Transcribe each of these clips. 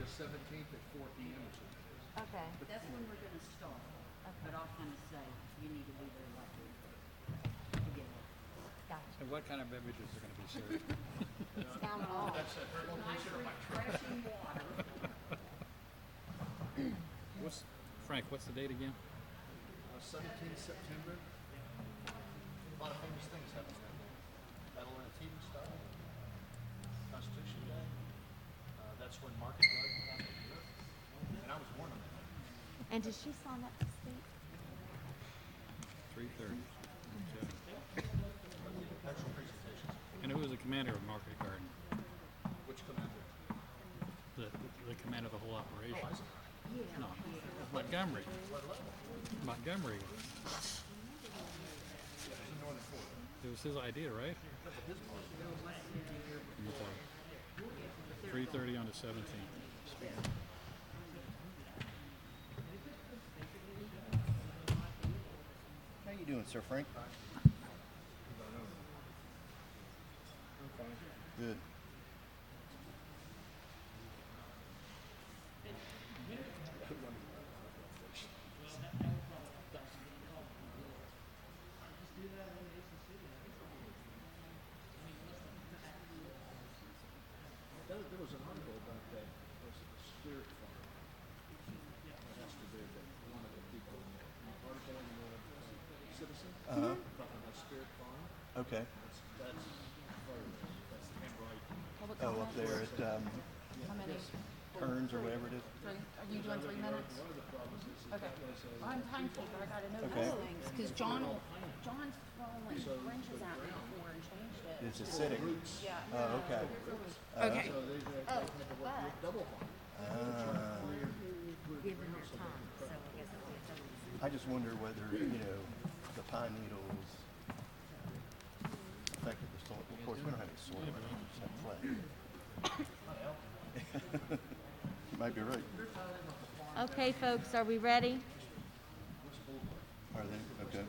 the 17th at 4 p.m. or something. Okay. That's when we're gonna start, but I'll kind of say, you need to be there like to get it. Gotcha. And what kind of beverages are gonna be served? Town hall. That's at her location or my truck. Refreshing water. Frank, what's the date again? 17th September. A lot of famous things happen that day. Battle of Antietam style. Constitution Day. That's when Market Garden happened here. And I was born on that day. And did she sign up to speak? 3:30. Actual presentations. And who was the commander of Market Garden? Which commander? The commander of the whole operation? Yeah. No, Montgomery. Montgomery. It was his idea, right? 3:30 on the 17th. How you doing, Sir Frank? Good. There was an article about that. Was it the Spirit Farm? That has to do with one of the people. An article in the Citizen talking about Spirit Farm. Okay. That's the handwriting. Public Oh, up comment? there at How many? Kearns or whatever it is. Three? Are you doing 3 minutes? Okay. I'm timekeeper. I gotta know Okay. those things, cause John's thrown like wrenches at me before and changed it. It's acidic. Yeah. Oh, okay. Okay. So they Oh, had to work with double farm. given their time, so I guess it was. I just wonder whether, the pine needles affected the soil. Of course, we don't have any soil, we just have clay. You might be right. Okay, folks, are we ready? Are they? Okay.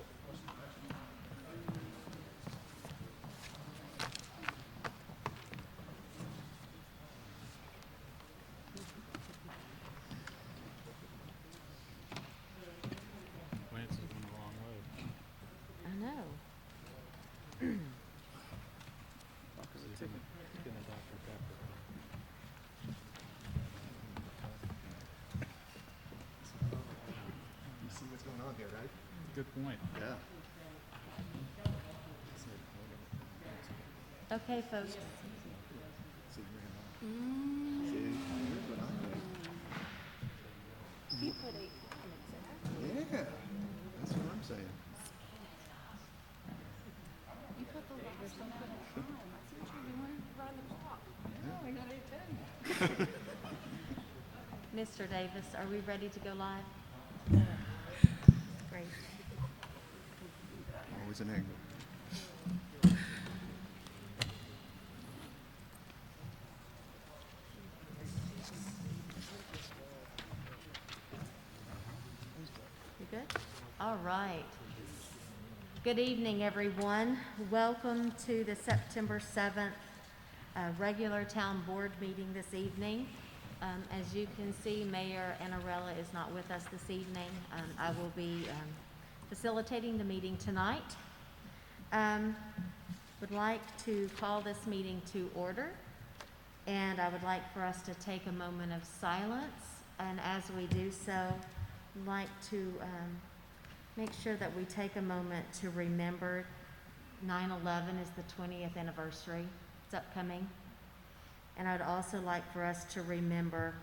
Lance is going the wrong way. I know. He's getting a Dr. Pepper. You see what's going on here, right? Good point. Yeah. Okay, folks. See, here's what I You put 8 minutes in. think. Yeah. That's what I'm saying. You put the letters in at a time. I see what you're doing. Run the clock. Oh, we got 8:10. Mr. Davis, are we ready to go live? Great. Always an angle. You good? All right. Good evening, everyone. Welcome to the September 7th regular town board meeting this evening. As you can see, Mayor Annarella is not with us this evening. I will be facilitating the meeting tonight. Would like to call this meeting to order, and I would like for us to take a moment of silence. And as we do so, I'd like to make sure that we take a moment to remember 9/11 is the 20th anniversary. It's upcoming. And I'd also like for us to remember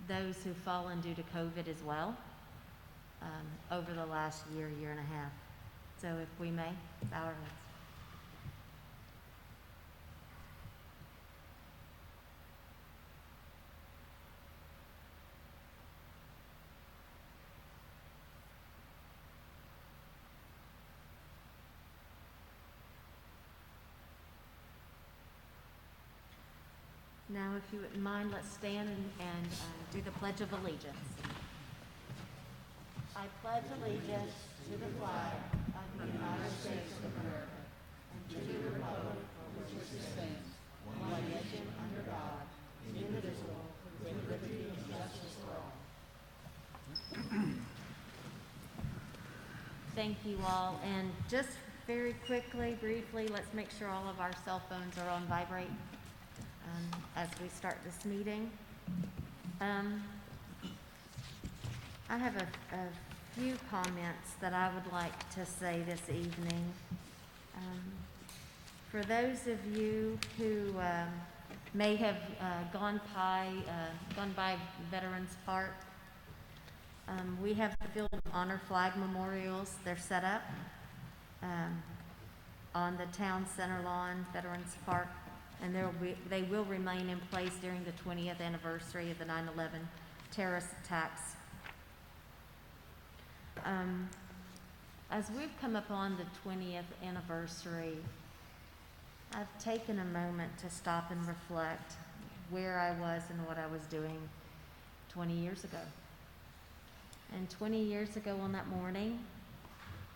those who've fallen due to COVID as well over the last year and a half. So if we may, bow our heads. Now, if you wouldn't mind, let's stand and do the Pledge of Allegiance. I pledge allegiance to the flag of the United States of America and to the republic for which it stands, one nation under God, indivisible, Thank you all. And just very quickly, briefly, let's make sure all of our cell phones are on vibrate as we start this meeting. I have a few comments that I would like to say this evening. For those of you who may have gone by Veterans Park, we have the Field of Honor flag memorials. They're set up on the town center lawn, Veterans Park, and they will remain in place during the 20th anniversary of the 9/11 terrorist attacks. As we've come upon the 20th anniversary, I've taken a moment to stop and reflect where I was and what I was doing 20 years ago. And 20 years ago on that morning,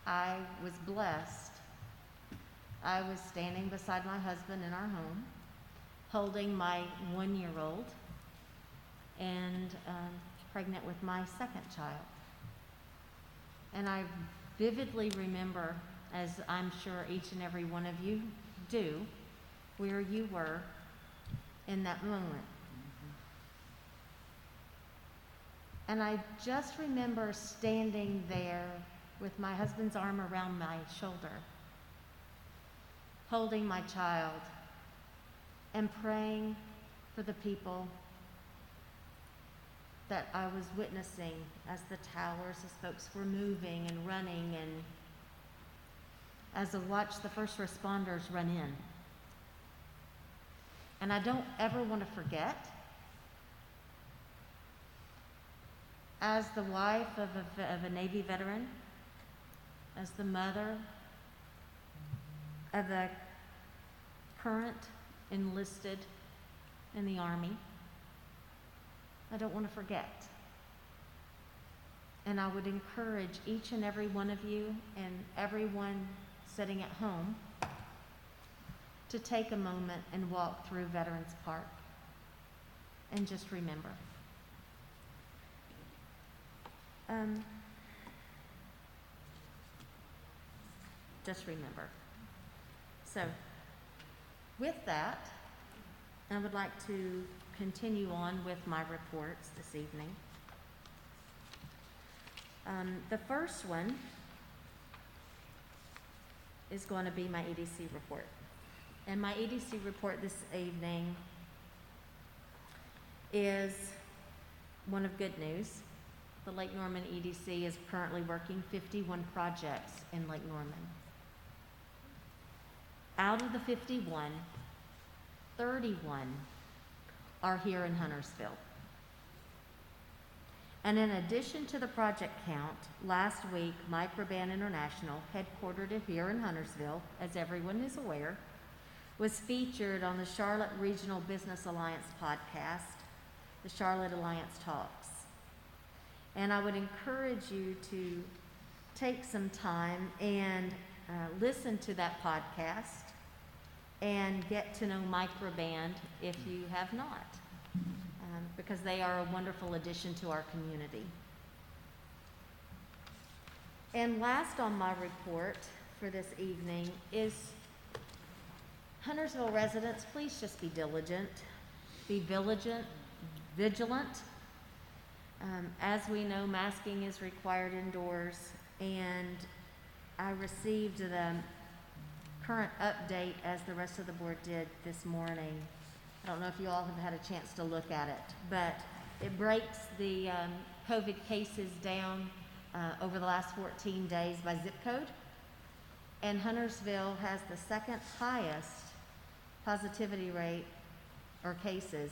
I was blessed. I was standing beside my husband in our home, holding my 1-year-old and pregnant with my second child. And I vividly remember, as I'm sure each and every one of you do, where you were in that moment. And I just remember standing there with my husband's arm around my shoulder, holding my child, and praying for the people that I was witnessing as the towers, as folks were moving and running, and as I watched the first responders run in. And I don't ever want to forget, as the wife of a Navy veteran, as the mother of a current enlisted in the Army, I don't want to forget. And I would encourage each and every one of you and everyone sitting at home to take a moment and walk through Veterans Park and just remember. Just remember. So, with that, I would like to continue on with my reports this evening. The first one is going to be my EDC report. And my EDC report this evening is one of good news. The Lake Norman EDC is currently working 51 projects in Lake Norman. Out of the 51, 31 are here in Huntersville. And in addition to the project count, last week, Microban International, headquartered here in Huntersville, as everyone is aware, was featured on the Charlotte Regional Business Alliance podcast, the Charlotte Alliance Talks. And I would encourage you to take some time and listen to that podcast and get to know Microban if you have not, because they are a wonderful addition to our community. And last on my report for this evening is Huntersville residents, please just be diligent, be vigilant. As we know, masking is required indoors, and I received the current update as the rest of the board did this morning. I don't know if you all have had a chance to look at it, but it breaks the COVID cases down over the last 14 days by zip code. And Huntersville has the second highest positivity rate, or cases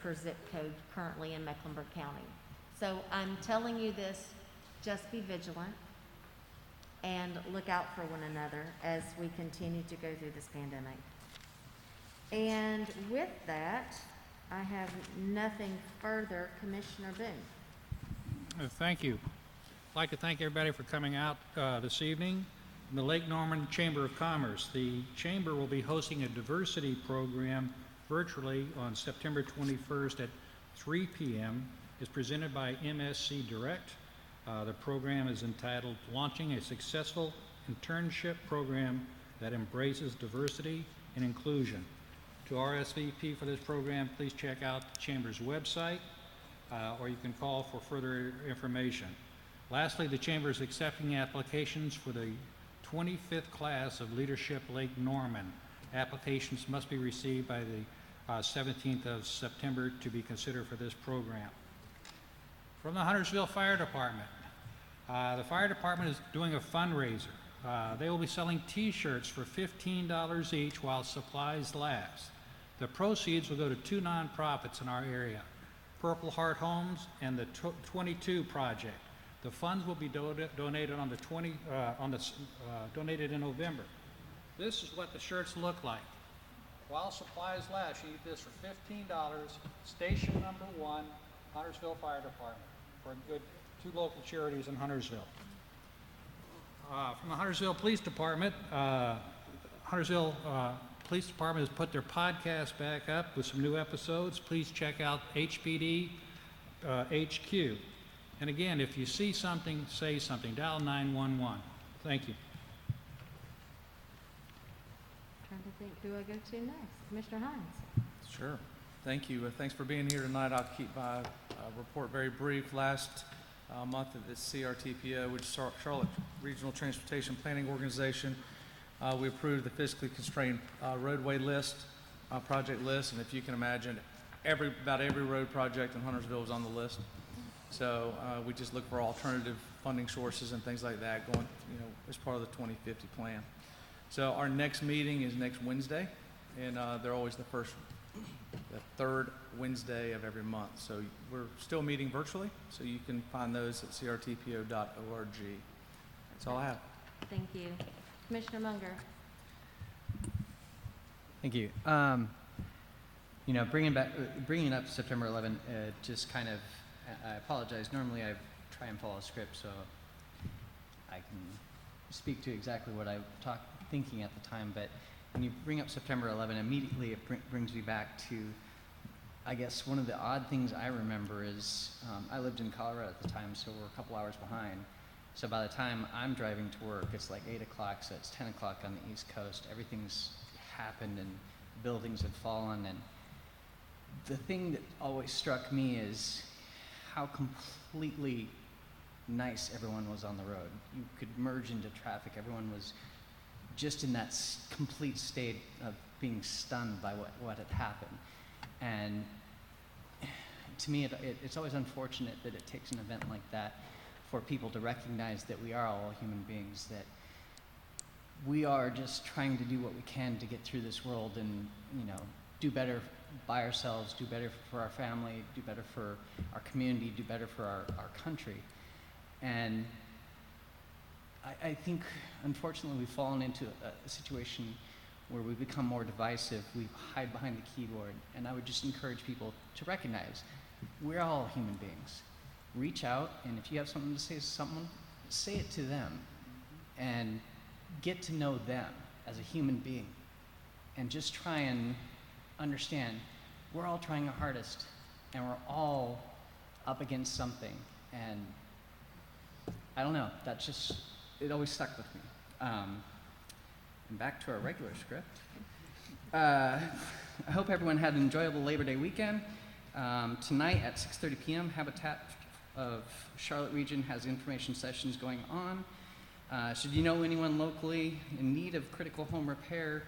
per zip code currently in Mecklenburg County. So I'm telling you this, just be vigilant and look out for one another as we continue to go through this pandemic. And with that, I have nothing further. Commissioner Boone. Thank you. I'd like to thank everybody for coming out this evening. The Lake Norman Chamber of Commerce. The Chamber will be hosting a diversity program virtually on September 21st at 3 p.m. It's presented by MSC Direct. The program is entitled Launching a Successful Internship Program that Embraces Diversity and Inclusion. To RSVP for this program, please check out the Chamber's website, or you can call for further information. Lastly, the Chamber is accepting applications for the 25th class of Leadership Lake Norman. Applications must be received by the 17th of September to be considered for this program. From the Huntersville Fire Department, the fire department is doing a fundraiser. They will be selling T-shirts for $15 each while supplies last. The proceeds will go to two nonprofits in our area, Purple Heart Homes and the 22 Project. The funds will be donated on the donated in November. This is what the shirts look like. While supplies last, you get this for $15. Station number 1, Huntersville Fire Department, for a good 2 local charities in Huntersville. From the Huntersville Police Department, Huntersville Police Department has put their podcast back up with some new episodes. Please check out HPD HQ. And again, if you see something, say something. Dial 911. Thank you. Trying to think who I go to next. Commissioner Hines. Sure. Thank you. Thanks for being here tonight. I'll keep my report very brief. Last month at the CRTPO, which is Charlotte Regional Transportation Planning Organization, we approved the fiscally constrained roadway list, project list, and if you can imagine, about every road project in Huntersville was on the list. So we just look for alternative funding sources and things like that going, as part of the 2050 plan. So our next meeting is next Wednesday, and they're always the third Wednesday of every month. So we're still meeting virtually, so you can find those at crtpo.org. That's all I have. Thank you. Commissioner Munger. Thank you. Bringing up September 11, just kind of, I apologize. Normally I try and follow a script so I can speak to exactly what I'm thinking at the time, but when you bring up September 11, immediately it brings me back to, I guess, one of the odd things I remember is, I lived in Colorado at the time, so we're a couple hours behind. So by the time I'm driving to work, it's like 8 o'clock, so it's 10 o'clock on the East Coast. Everything's happened and buildings have fallen, and the thing that always struck me is how completely nice everyone was on the road. You could merge into traffic. Everyone was just in that complete state of being stunned by what had happened. And to me, it's always unfortunate that it takes an event like that for people to recognize that we are all human beings, that we are just trying to do what we can to get through this world and, do better by ourselves, do better for our family, do better for our community, do better for our country. And I think, unfortunately, we've fallen into a situation where we become more divisive, we hide behind the keyboard, and I would just encourage people to recognize we're all human beings. Reach out, and if you have something to say to someone, say it to them, and get to know them as a human being, and just try and understand we're all trying our hardest, and we're all up against something, and I don't know, it always stuck with me. And back to our regular script. I hope everyone had an enjoyable Labor Day weekend. Tonight at 6:30 p.m., Habitat of Charlotte Region has information sessions going on. Should you know anyone locally in need of critical home repair,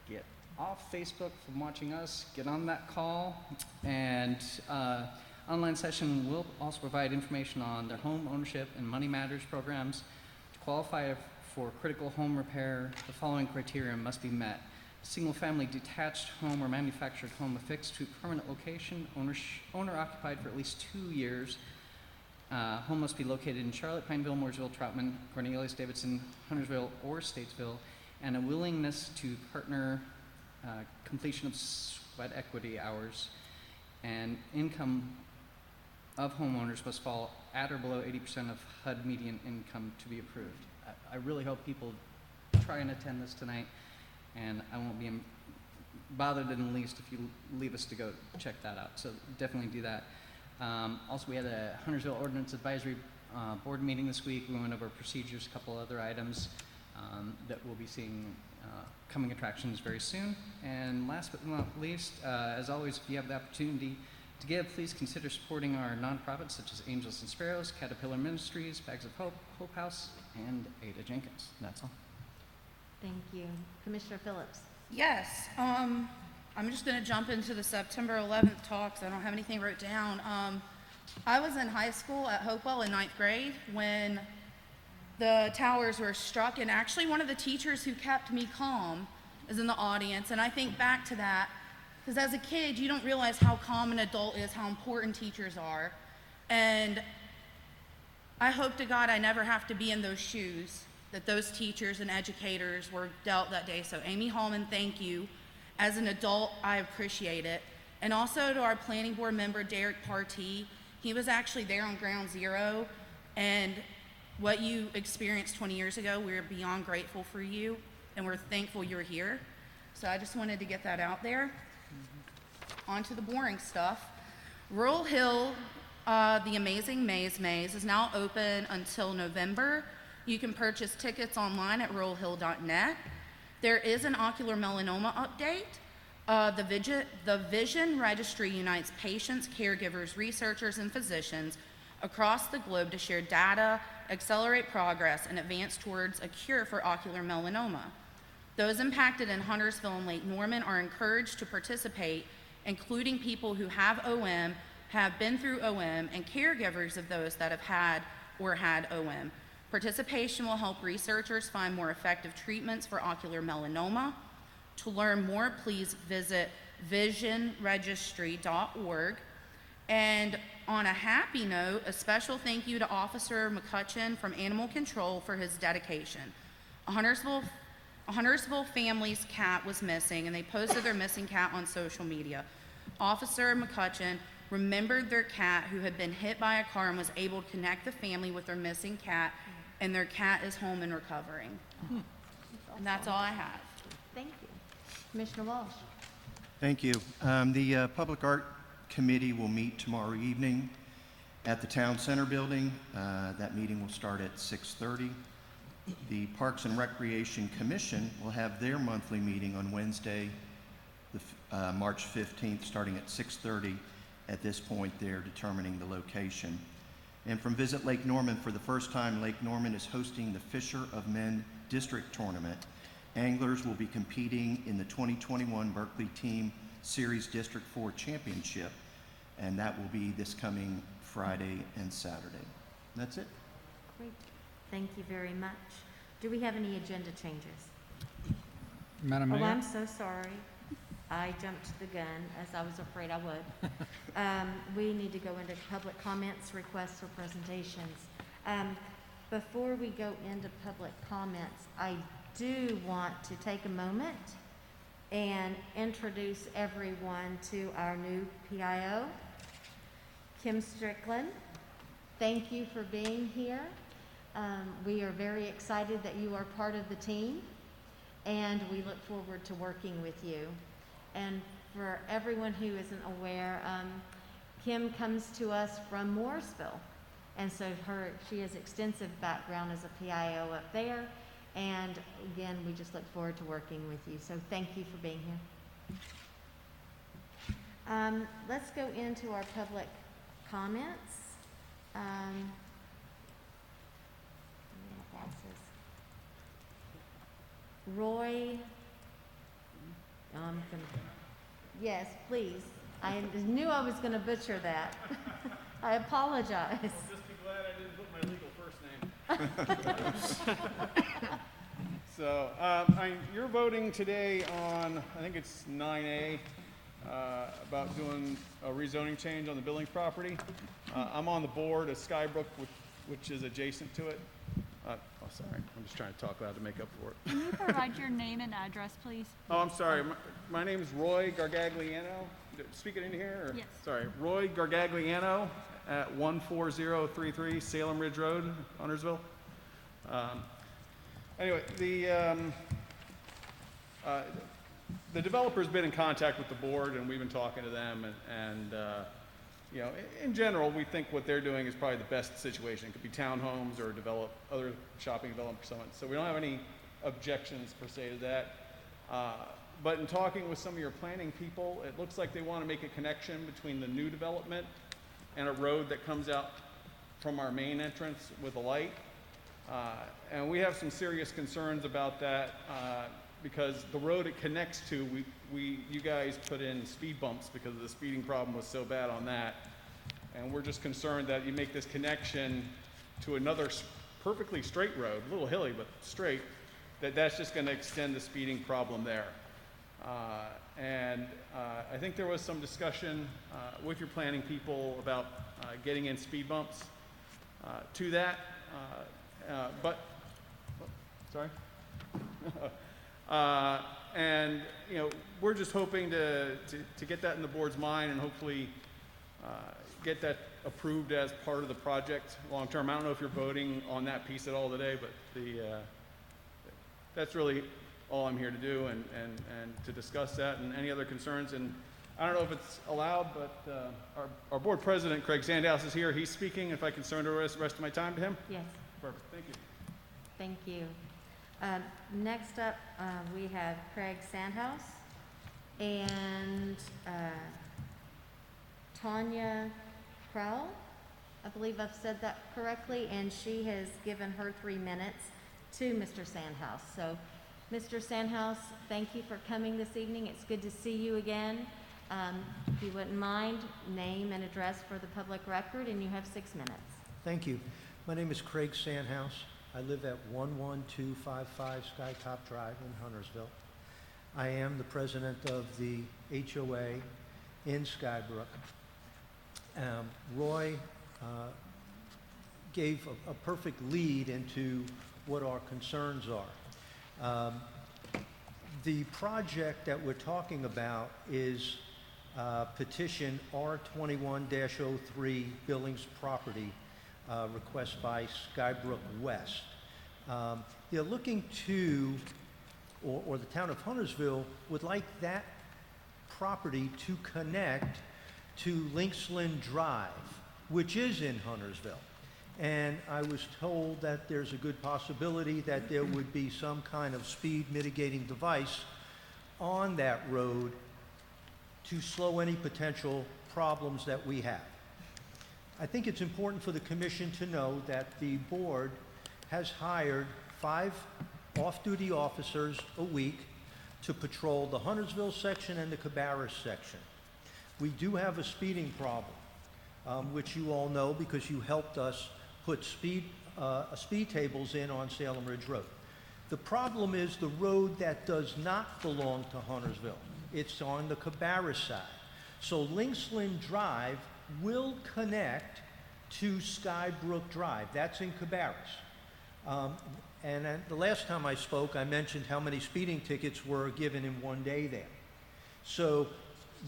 get off Facebook from watching us, get on that call, and online session will also provide information on their home ownership and money matters programs. To qualify for critical home repair, the following criteria must be met. Single-family detached home or manufactured home affixed to permanent location, owner occupied for at least 2 years. Home must be located in Charlotte, Pineville, Mooresville, Troutman, Cornelius, Davidson, Huntersville, or Statesville, and a willingness to partner completion of sweat equity hours, and income of homeowners must fall at or below 80% of HUD median income to be approved. I really hope people try and attend this tonight, and I won't be bothered in the least if you leave us to go check that out, so definitely do that. Also, we had a Huntersville Ordinance Advisory board meeting this week. We went over procedures, a couple other items that we'll be seeing coming attractions very soon. And last but not least, as always, if you have the opportunity to give, please consider supporting our nonprofits such as Angels and Sparrows, Caterpillar Ministries, Bags of Hope, Hope House, and Ada Jenkins. That's all. Thank you. Commissioner Phillips? Yes, I'm just gonna jump into the September 11th talks. I don't have anything wrote down. I was in high school at Hopewell in 9th grade when the towers were struck, and actually one of the teachers who kept me calm is in the audience, and I think back to that, because as a kid, you don't realize how calm an adult is, how important teachers are, and I hope to God I never have to be in those shoes that those teachers and educators were dealt that day. So Amy Hallman, thank you. As an adult, I appreciate it. And also to our planning board member, Derek Partee. He was actually there on ground zero, and what you experienced 20 years ago, we're beyond grateful for you, and we're thankful you're here. So I just wanted to get that out there. On to the boring stuff. Rural Hill, the Amazing Maze is now open until November. You can purchase tickets online at ruralhill.net. There is an ocular melanoma update. The Vision Registry unites patients, caregivers, researchers, and physicians across the globe to share data, accelerate progress, and advance towards a cure for ocular melanoma. Those impacted in Huntersville and Lake Norman are encouraged to participate, including people who have OM, have been through OM, and caregivers of those that have had or had OM. Participation will help researchers find more effective treatments for ocular melanoma. To learn more, please visit visionregistry.org. And on a happy note, a special thank you to Officer McCutcheon from Animal Control for his dedication. A Huntersville family's cat was missing, and they posted their missing cat on social media. Officer McCutcheon remembered their cat who had been hit by a car and was able to connect the family with their missing cat, and their cat is home and recovering. And that's all I have. Thank you. Commissioner Walsh? Thank you. The Public Art Committee will meet tomorrow evening at the Town Center building. That meeting will start at 6:30. The Parks and Recreation Commission will have their monthly meeting on Wednesday, March 15th, starting at 6:30. At this point, they're determining the location. And from Visit Lake Norman, for the first time, Lake Norman is hosting the Fisher of Men District Tournament. Anglers will be competing in the 2021 Berkeley Team Series District 4 Championship, and that will be this coming Friday and Saturday. That's it. Great. Thank you very much. Do we have any agenda changes? Madam Oh, Mayor? I'm so sorry. I jumped the gun, as I was afraid I would. We need to go into public comments, requests, or presentations. Before we go into public comments, I do want to take a moment and introduce everyone to our new PIO, Kim Strickland. Thank you for being here. We are very excited that you are part of the team, and we look forward to working with you. And for everyone who isn't aware, Kim comes to us from Mooresville, and so she has extensive background as a PIO up there. And again, we just look forward to working with you. So thank you for being here. Let's go into our public comments. Roy, yes, please. I knew I was going to butcher that. I apologize. Just be glad I didn't put my legal first name. So, you're voting today on, I think it's 9A, about doing a rezoning change on the Billings property. I'm on the board of Skybrook, which is adjacent to it. Sorry, I'm just trying to talk loud to make up for it. Can you provide your name and address, please? Oh, I'm sorry. My name is Roy Gargagliano. Speaking in here? Or? Yes. Sorry. Roy Gargagliano at 14033 Salem Ridge Road, Huntersville. Anyway, the developer's been in contact with the board, and we've been talking to them, and you know, in general, we think what they're doing is probably the best situation. It could be townhomes or other shopping development pursuits. So we don't have any objections per se to that. But in talking with some of your planning people, it looks like they want to make a connection between the new development and a road that comes out from our main entrance with a light. And we have some serious concerns about that because the road it connects to, you guys put in speed bumps because the speeding problem was so bad on that. And we're just concerned that you make this connection to another perfectly straight road, a little hilly, but straight, that's just going to extend the speeding problem there. I think there was some discussion with your planning people about getting in speed bumps to that. Sorry? And, you know, we're just hoping to get that in the board's mind and hopefully get that approved as part of the project long term. I don't know if you're voting on that piece at all today, but that's really all I'm here to do and to discuss that and any other concerns. And I don't know if it's allowed, but our board president, Craig Sandhouse, is here. He's speaking. If I can surrender the rest of my time to him? Yes. Perfect. Thank you. Thank you. Next up, we have Craig Sandhouse and Tanya Crowell. I believe I've said that correctly, and she has given her 3 minutes to Mr. Sandhouse. So, Mr. Sandhouse, thank you for coming this evening. It's good to see you again. If you wouldn't mind, name and address for the public record, and you have 6 minutes. Thank you. My name is Craig Sandhouse. I live at 11255 Skytop Drive in Huntersville. I am the president of the HOA in Skybrook. Roy gave a perfect lead into what our concerns are. The project that we're talking about is petition R21-03 Billings Property request by Skybrook West. They're looking to, or the town of Huntersville would like that property to connect to Linksland Drive, which is in Huntersville. And I was told that there's a good possibility that there would be some kind of speed mitigating device on that road to slow any potential problems that we have. I think it's important for the commission to know that the board has hired 5 off-duty officers a week to patrol the Huntersville section and the Cabarrus section. We do have a speeding problem, which you all know because you helped us put speed tables in on Salem Ridge Road. The problem is the road that does not belong to Huntersville. It's on the Cabarrus side. So Linksland Drive will connect to Skybrook Drive. That's in Cabarrus. And the last time I spoke, I mentioned how many speeding tickets were given in one day there. So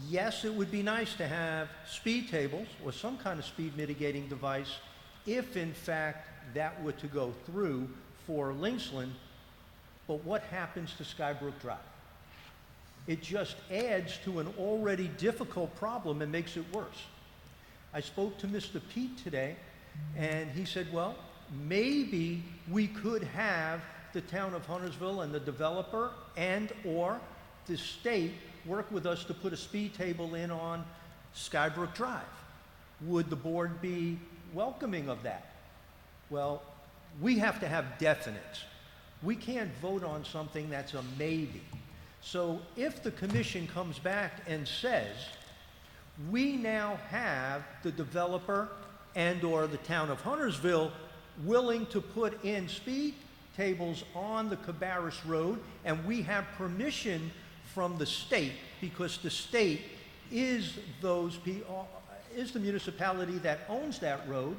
yes, it would be nice to have speed tables or some kind of speed mitigating device if in fact that were to go through for Linksland, but what happens to Skybrook Drive? It just adds to an already difficult problem and makes it worse. I spoke to Mr. Pete today, and he said, well, maybe we could have the town of Huntersville and the developer and or the state work with us to put a speed table in on Skybrook Drive. Would the board be welcoming of that? Well, we have to have definites. We can't vote on something that's a maybe. So if the commission comes back and says, we now have the developer and or the town of Huntersville willing to put in speed tables on the Cabarrus Road, and we have permission from the state, because the state is is the municipality that owns that road,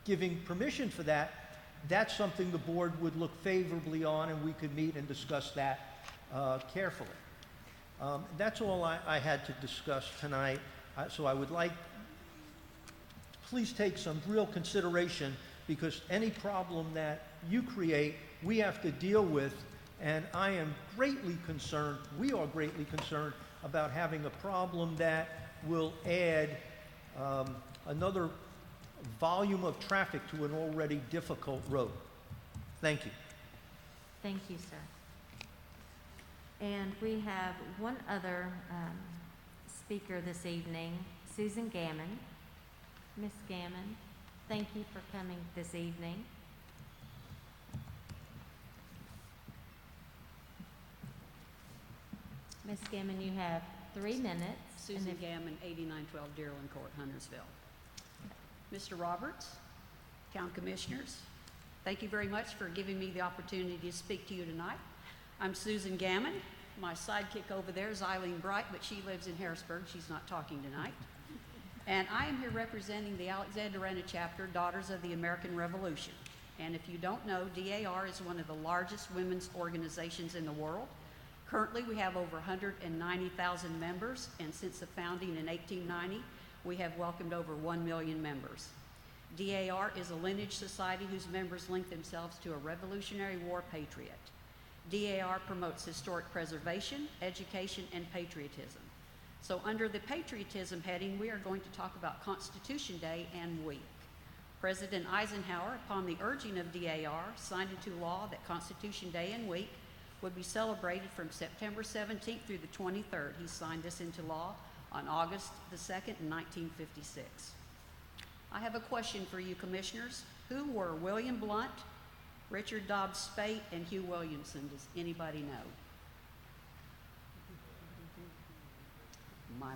giving permission for that, that's something the board would look favorably on, and we could meet and discuss that carefully. That's all I had to discuss tonight. So I would like, please take some real consideration, because any problem that you create, we have to deal with, and I am greatly concerned, we are greatly concerned about having a problem that will add another volume of traffic to an already difficult road. Thank you. Thank you, sir. And we have one other speaker this evening, Susan Gammon. Miss Gammon, thank you for coming this evening. Miss Gammon, you have 3 minutes. and Susan if- Gammon, 8912 Deerland Court, Huntersville. Mr. Roberts, Town Commissioners, thank you very much for giving me the opportunity to speak to you tonight. I'm Susan Gammon. My sidekick over there is Eileen Bright, but she lives in Harrisburg. She's not talking tonight. And I am here representing the Alexandrina chapter, Daughters of the American Revolution. And if you don't know, DAR is one of the largest women's organizations in the world. Currently, we have over 190,000 members, and since the founding in 1890, we have welcomed over 1 million members. DAR is a lineage society whose members link themselves to a Revolutionary War patriot. DAR promotes historic preservation, education, and patriotism. So under the patriotism heading, we are going to talk about Constitution Day and Week. President Eisenhower, upon the urging of DAR, signed into law that Constitution Day and Week would be celebrated from September 17th through the 23rd. He signed this into law on August the 2nd in 1956. I have a question for you, commissioners. Who were William Blount, Richard Dobbs Speight, and Hugh Williamson? Does anybody know? My.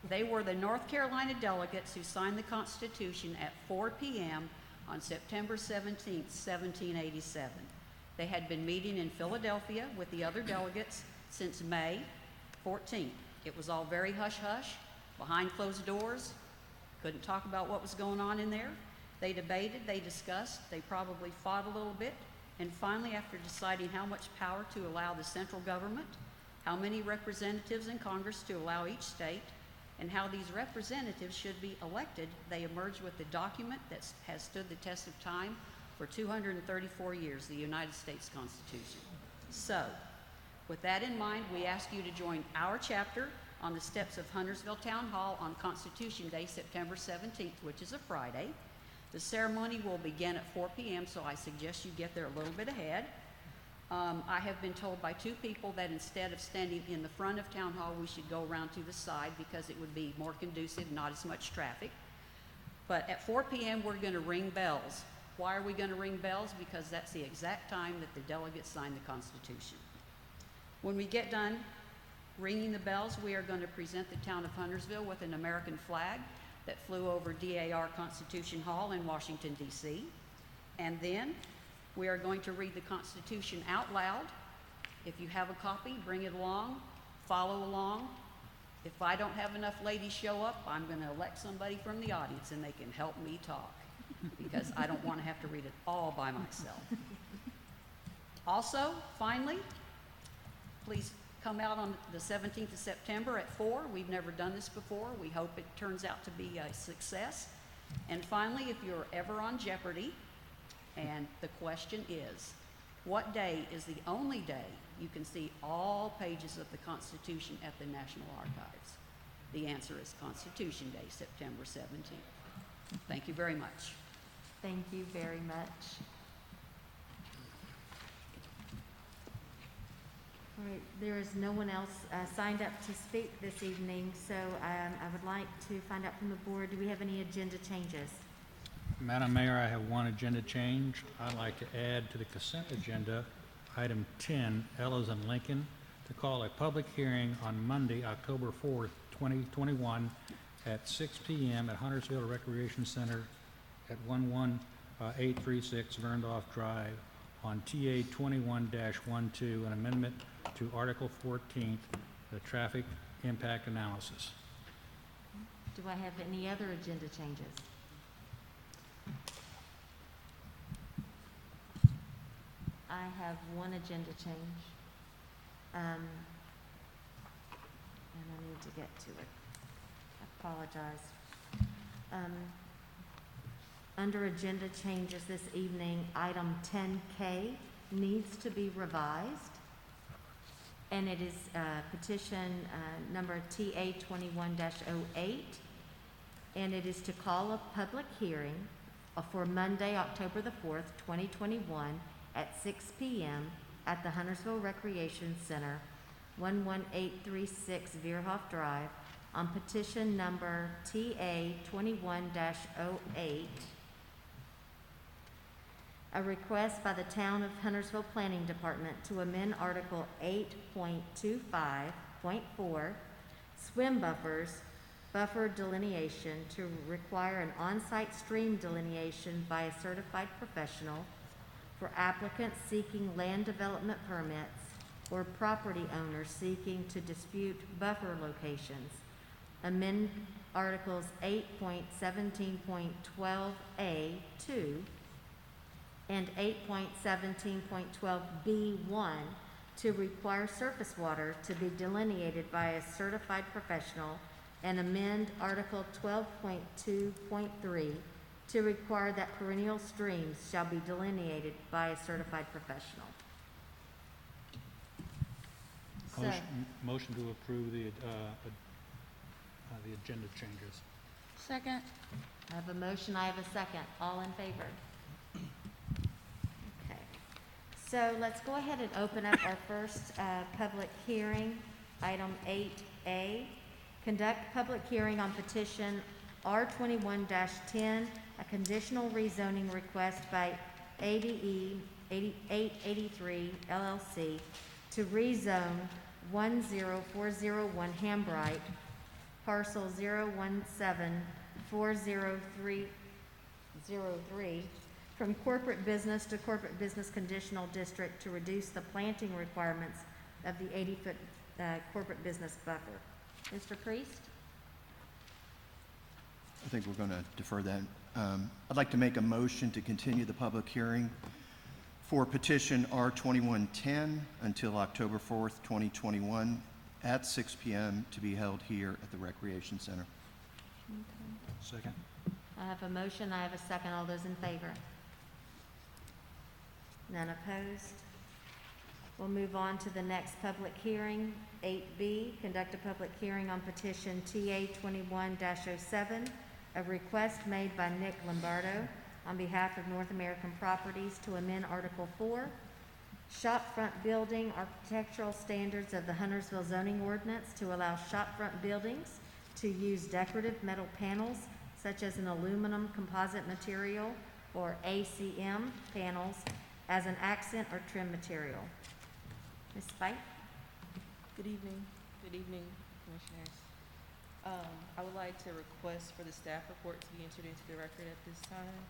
They were the North Carolina delegates who signed the Constitution at 4 p.m. on September 17, 1787. They had been meeting in Philadelphia with the other delegates since May 14th. It was all very hush-hush, behind closed doors, couldn't talk about what was going on in there. They debated, they discussed, they probably fought a little bit, and finally, after deciding how much power to allow the central government, how many representatives in Congress to allow each state, and how these representatives should be elected, they emerged with a document that has stood the test of time for 234 years, the United States Constitution. So, with that in mind, we ask you to join our chapter on the steps of Huntersville Town Hall on Constitution Day, September 17th, which is a Friday. The ceremony will begin at 4 p.m., so I suggest you get there a little bit ahead. I have been told by 2 people that instead of standing in the front of Town Hall, we should go around to the side because it would be more conducive, not as much traffic. But at 4 p.m., we're going to ring bells. Why are we going to ring bells? Because that's the exact time that the delegates signed the Constitution. When we get done ringing the bells, we are going to present the town of Huntersville with an American flag that flew over DAR Constitution Hall in Washington, D.C. And then we are going to read the Constitution out loud. If you have a copy, bring it along, follow along. If I don't have enough ladies show up, I'm going to elect somebody from the audience and they can help me talk because I don't want to have to read it all by myself. Also, finally, please come out on the 17th of September at 4. We've never done this before. We hope it turns out to be a success. And finally, if you're ever on Jeopardy, and the question is, what day is the only day you can see all pages of the Constitution at the National Archives? The answer is Constitution Day, September 17th. Thank you very much. Thank you very much. All right, there is no one else signed up to speak this evening, so I would like to find out from the board, do we have any agenda changes? Madam Mayor, I have one agenda change. I'd like to add to the consent agenda, item 10, Ellis and Lincoln, to call a public hearing on Monday, October 4th, 2021, at 6 p.m. at Huntersville Recreation Center at 11836 Verndorf Drive on TA 21-12, an amendment to Article 14, the traffic impact analysis. Do I have any other agenda changes? I have one agenda change. And I need to get to it. I apologize. Under agenda changes this evening, item 10K needs to be revised. And it is petition number TA 21-08. and it is to call a public hearing for Monday, October the 4th, 2021, at 6 p.m. at the Huntersville Recreation Center, 11836 Veerhoff Drive, on petition number TA 21-08, a request by the Town of Huntersville Planning Department to amend Article 8.25.4, swim buffers, buffer delineation, to require an on-site stream delineation by a certified professional for applicants seeking land development permits or property owners seeking to dispute buffer locations. Amend Articles 8.17.12A2 and 8.17.12B1 to require surface water to be delineated by a certified professional, and amend Article 12.2.3 to require that perennial streams shall be delineated by a certified professional. So, Motion to approve the agenda changes. Second. I have a motion, I have a second. All in favor? Okay. So let's go ahead and open up our first public hearing, item 8A. Conduct public hearing on petition R21-10, a conditional rezoning request by ADE 883 LLC to rezone 10401 Hambright, parcel 017-40303, from corporate business to corporate business conditional district to reduce the planting requirements of the 80-foot corporate business buffer. Mr. Priest? I think we're going to defer that. I'd like to make a motion to continue the public hearing for petition R2110 until October 4th, 2021, at 6 p.m. to be held here at the Recreation Center. Second. I have a motion, I have a second. All those in favor? None opposed? We'll move on to the next public hearing, 8B. Conduct a public hearing on petition TA 21-07, a request made by Nick Lombardo on behalf of North American Properties to amend Article 4, shopfront building architectural standards of the Huntersville zoning ordinance to allow shopfront buildings to use decorative metal panels such as an aluminum composite material or ACM panels as an accent or trim material. Ms. Spike? Good evening. Good evening, Commissioners. I would like to request for the staff report to be entered into the record at this time.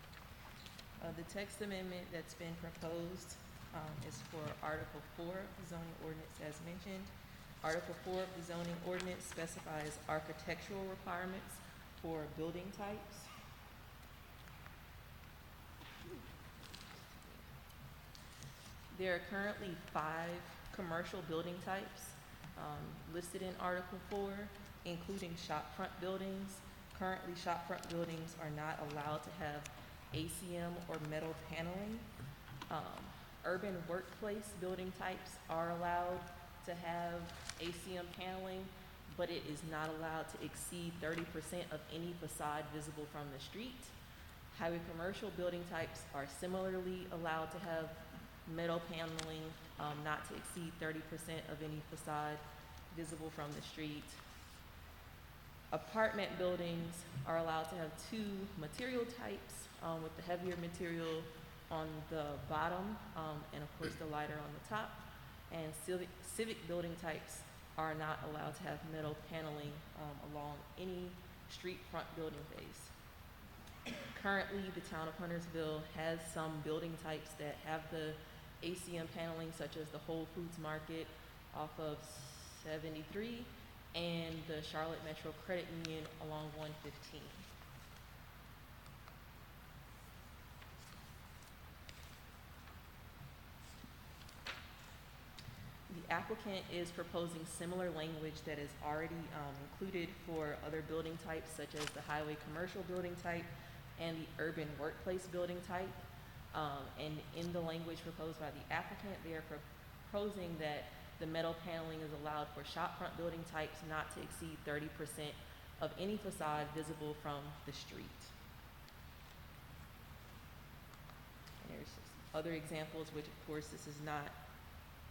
The text amendment that's been proposed is for Article 4 of the zoning ordinance as mentioned. Article 4 of the zoning ordinance specifies architectural requirements for building types. There are currently 5 commercial building types listed in Article 4, including shopfront buildings. Currently, shopfront buildings are not allowed to have ACM or metal paneling. Urban workplace building types are allowed to have ACM paneling, but it is not allowed to exceed 30% of any facade visible from the street. Highway commercial building types are similarly allowed to have metal paneling, not to exceed 30% of any facade visible from the street. Apartment buildings are allowed to have 2 material types, with the heavier material on the bottom, and of course the lighter on the top. And civic building types are not allowed to have metal paneling along any street front building face. Currently, the town of Huntersville has some building types that have the ACM paneling, such as the Whole Foods Market off of 73 and the Charlotte Metro Credit Union along 115. The applicant is proposing similar language that is already included for other building types, such as the highway commercial building type and the urban workplace building type. And in the language proposed by the applicant, they are proposing that the metal paneling is allowed for shopfront building types not to exceed 30% of any facade visible from the street. And there's other examples, which of course this is not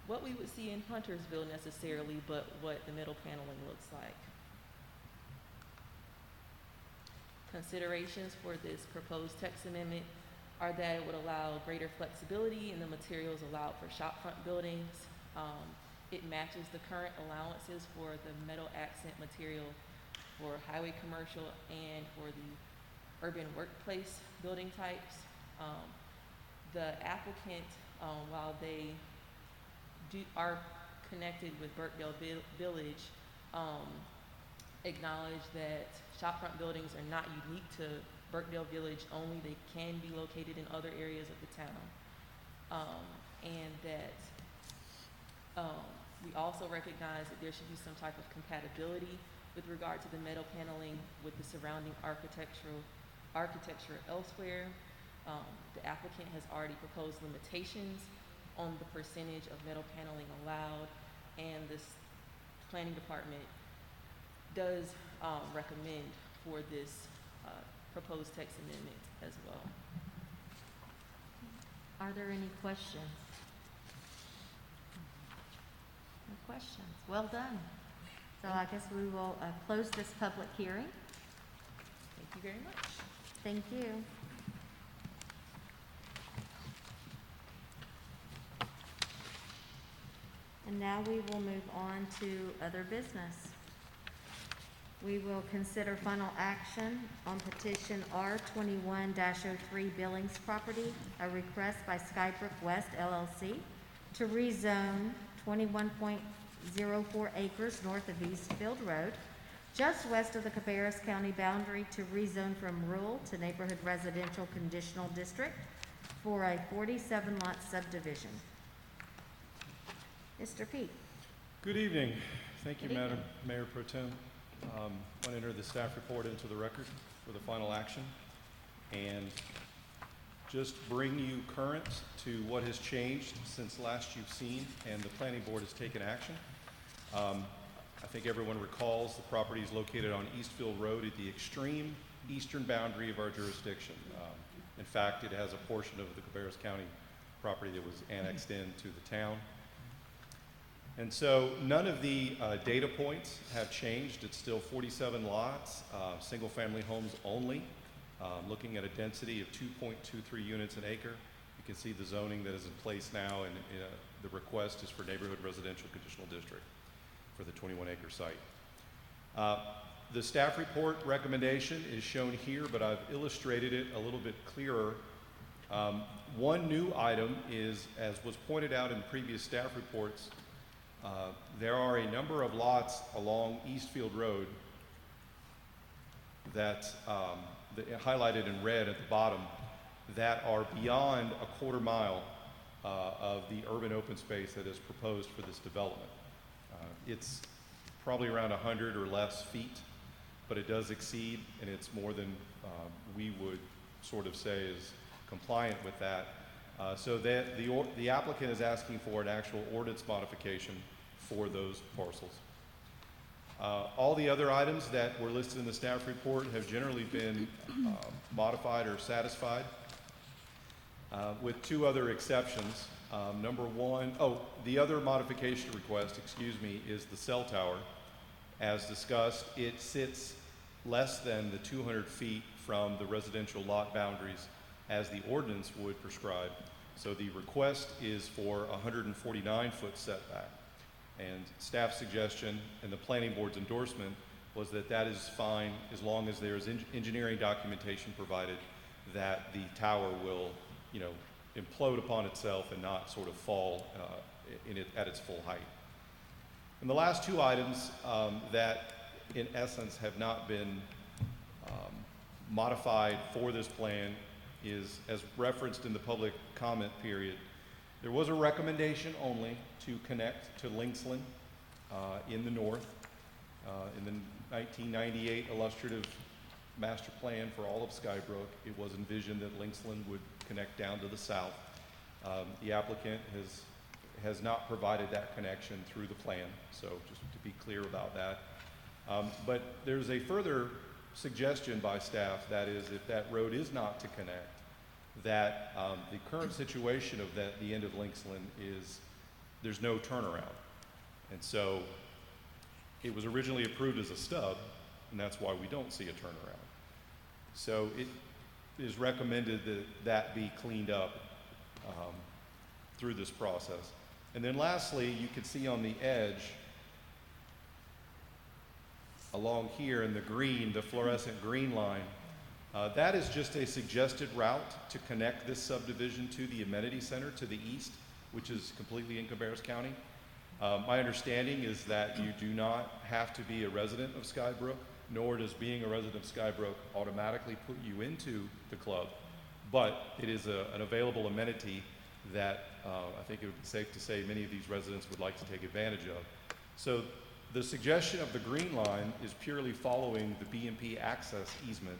what we would see in Huntersville necessarily, but what the metal paneling looks like. Considerations for this proposed text amendment are that it would allow greater flexibility in the materials allowed for shopfront buildings. It matches the current allowances for the metal accent material for highway commercial and for the urban workplace building types. The applicant, while they are connected with Burkdale Village, acknowledge that shopfront buildings are not unique to Burkdale Village only. They can be located in other areas of the town. And that we also recognize that there should be some type of compatibility with regard to the metal paneling with the surrounding architecture elsewhere. The applicant has already proposed limitations on the percentage of metal paneling allowed, and this planning department does recommend for this proposed text amendment as well. Are there any questions? No questions. Well done. So I guess we will close this public hearing. Thank you very much. Thank you. And now we will move on to other business. We will consider final action on petition R21-03 Billings Property, a request by Skybrook West LLC to rezone 21.04 acres north of Eastfield Road, just west of the Cabarrus County boundary, to rezone from rural to neighborhood residential conditional district for a 47-lot subdivision. Mr. Peak. Good evening. Thank you, Good Madam evening. Mayor Pro Tem. I want to enter the staff report into the record for the final action and just bring you current to what has changed since last you've seen and the planning board has taken action. I think everyone recalls the property is located on Eastfield Road at the extreme eastern boundary of our jurisdiction. In fact, it has a portion of the Cabarrus County property that was annexed into the town. And so none of the data points have changed. It's still 47 lots, single-family homes only, looking at a density of 2.23 units an acre. You can see the zoning that is in place now, and the request is for neighborhood residential conditional district for the 21-acre site. The staff report recommendation is shown here, but I've illustrated it a little bit clearer. One new item is, as was pointed out in previous staff reports, there are a number of lots along Eastfield Road that, highlighted in red at the bottom, that are beyond a quarter mile of the urban open space that is proposed for this development. It's probably around 100 or less feet, but it does exceed, and it's more than we would sort of say is compliant with that. So that the applicant is asking for an actual ordinance modification for those parcels. All the other items that were listed in the staff report have generally been modified or satisfied, with two other exceptions. Number one, the other modification request, is the cell tower. As discussed, it sits less than the 200 feet from the residential lot boundaries as the ordinance would prescribe. So the request is for a 149-foot setback. And staff suggestion and the planning board's endorsement was that that is fine as long as there's engineering documentation provided that the tower will, implode upon itself and not sort of fall at its full height. And the last two items that in essence have not been modified for this plan is, as referenced in the public comment period, there was a recommendation only to connect to Linksland in the north. In the 1998 illustrative master plan for all of Skybrook, it was envisioned that Linksland would connect down to the south. The applicant has not provided that connection through the plan, so just to be clear about that. But there's a further suggestion by staff, that is, if that road is not to connect, that the current situation of the end of Linksland is there's no turnaround. And so it was originally approved as a stub, and that's why we don't see a turnaround. So it is recommended that that be cleaned up through this process. And then lastly, you can see on the edge along here in the green, the fluorescent green line, that is just a suggested route to connect this subdivision to the amenity center to the east, which is completely in Cabarrus County. My understanding is that you do not have to be a resident of Skybrook, nor does being a resident of Skybrook automatically put you into the club, but it is an available amenity that I think it would be safe to say many of these residents would like to take advantage of. So the suggestion of the green line is purely following the B&P access easement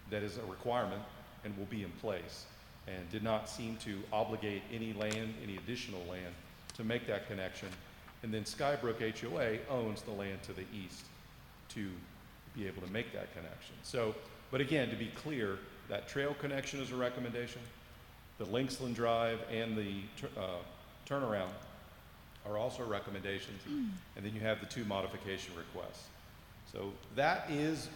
that is a requirement and will be in place, and did not seem to obligate any land, any additional land, to make that connection. And then Skybrook HOA owns the land to the east to be able to make that connection. So, but again, to be clear, that trail connection is a recommendation. The Linksland Drive and the turnaround are also recommendations. And then you have the 2 modification requests. So that is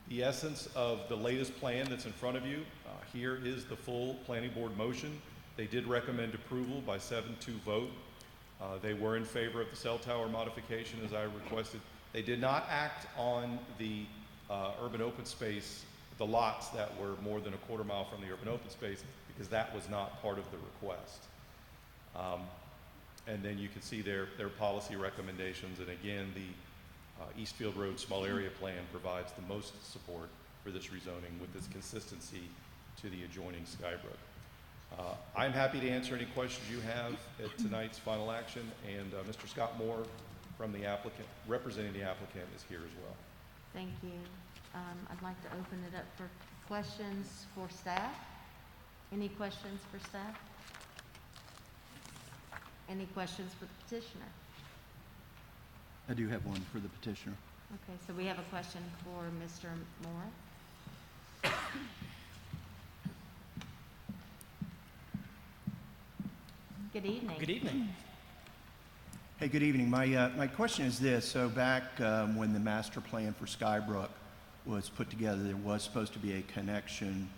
the essence of the latest plan that's in front of you. Here is the full planning board motion. They did recommend approval by 7-2 vote. They were in favor of the cell tower modification as I requested. They did not act on the urban open space, the lots that were more than a quarter mile from the urban open space, because that was not part of the request. And then you can see their policy recommendations. And again, the Eastfield Road Small Area Plan provides the most support for this rezoning with this consistency to the adjoining Skybrook. I'm happy to answer any questions you have at tonight's final action, and Mr. Scott Moore from the applicant, representing the applicant, is here as well. Thank you. I'd like to open it up for questions for staff. Any questions for staff? Any questions for the petitioner? I do have one for the petitioner. Okay, so we have a question for Mr. Moore. Good evening. Good evening. Hey, good evening. My question is this. So back when the master plan for Skybrook was put together, there was supposed to be a connection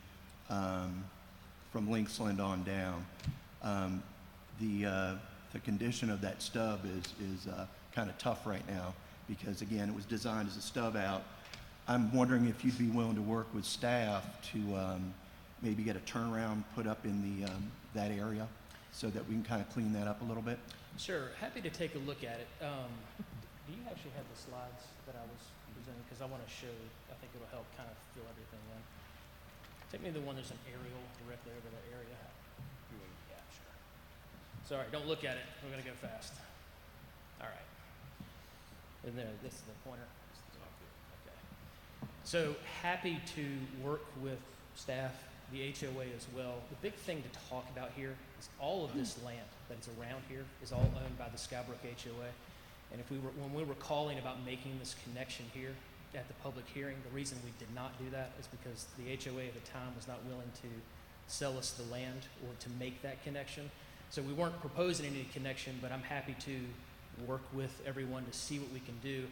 from Linksland on down. The condition of that stub is kind of tough right now because, again, it was designed as a stub out. I'm wondering if you'd be willing to work with staff to maybe get a turnaround put up in that area so that we can kind of clean that up a little bit. Sure, happy to take a look at it. Do you actually have the slides that I was presenting? Because I want to show, I think it'll help kind of fill everything in. Take me to the one there's an aerial directly over the area. Yeah, sure. Sorry, don't look at it. We're going to go fast. All right. And then this is the pointer. Okay. So happy to work with staff, the HOA as well. The big thing to talk about here is all of this land that is around here is all owned by the Skybrook HOA. And when we were calling about making this connection here at the public hearing, the reason we did not do that is because the HOA at the time was not willing to sell us the land or to make that connection. So we weren't proposing any connection, but I'm happy to work with everyone to see what we can do.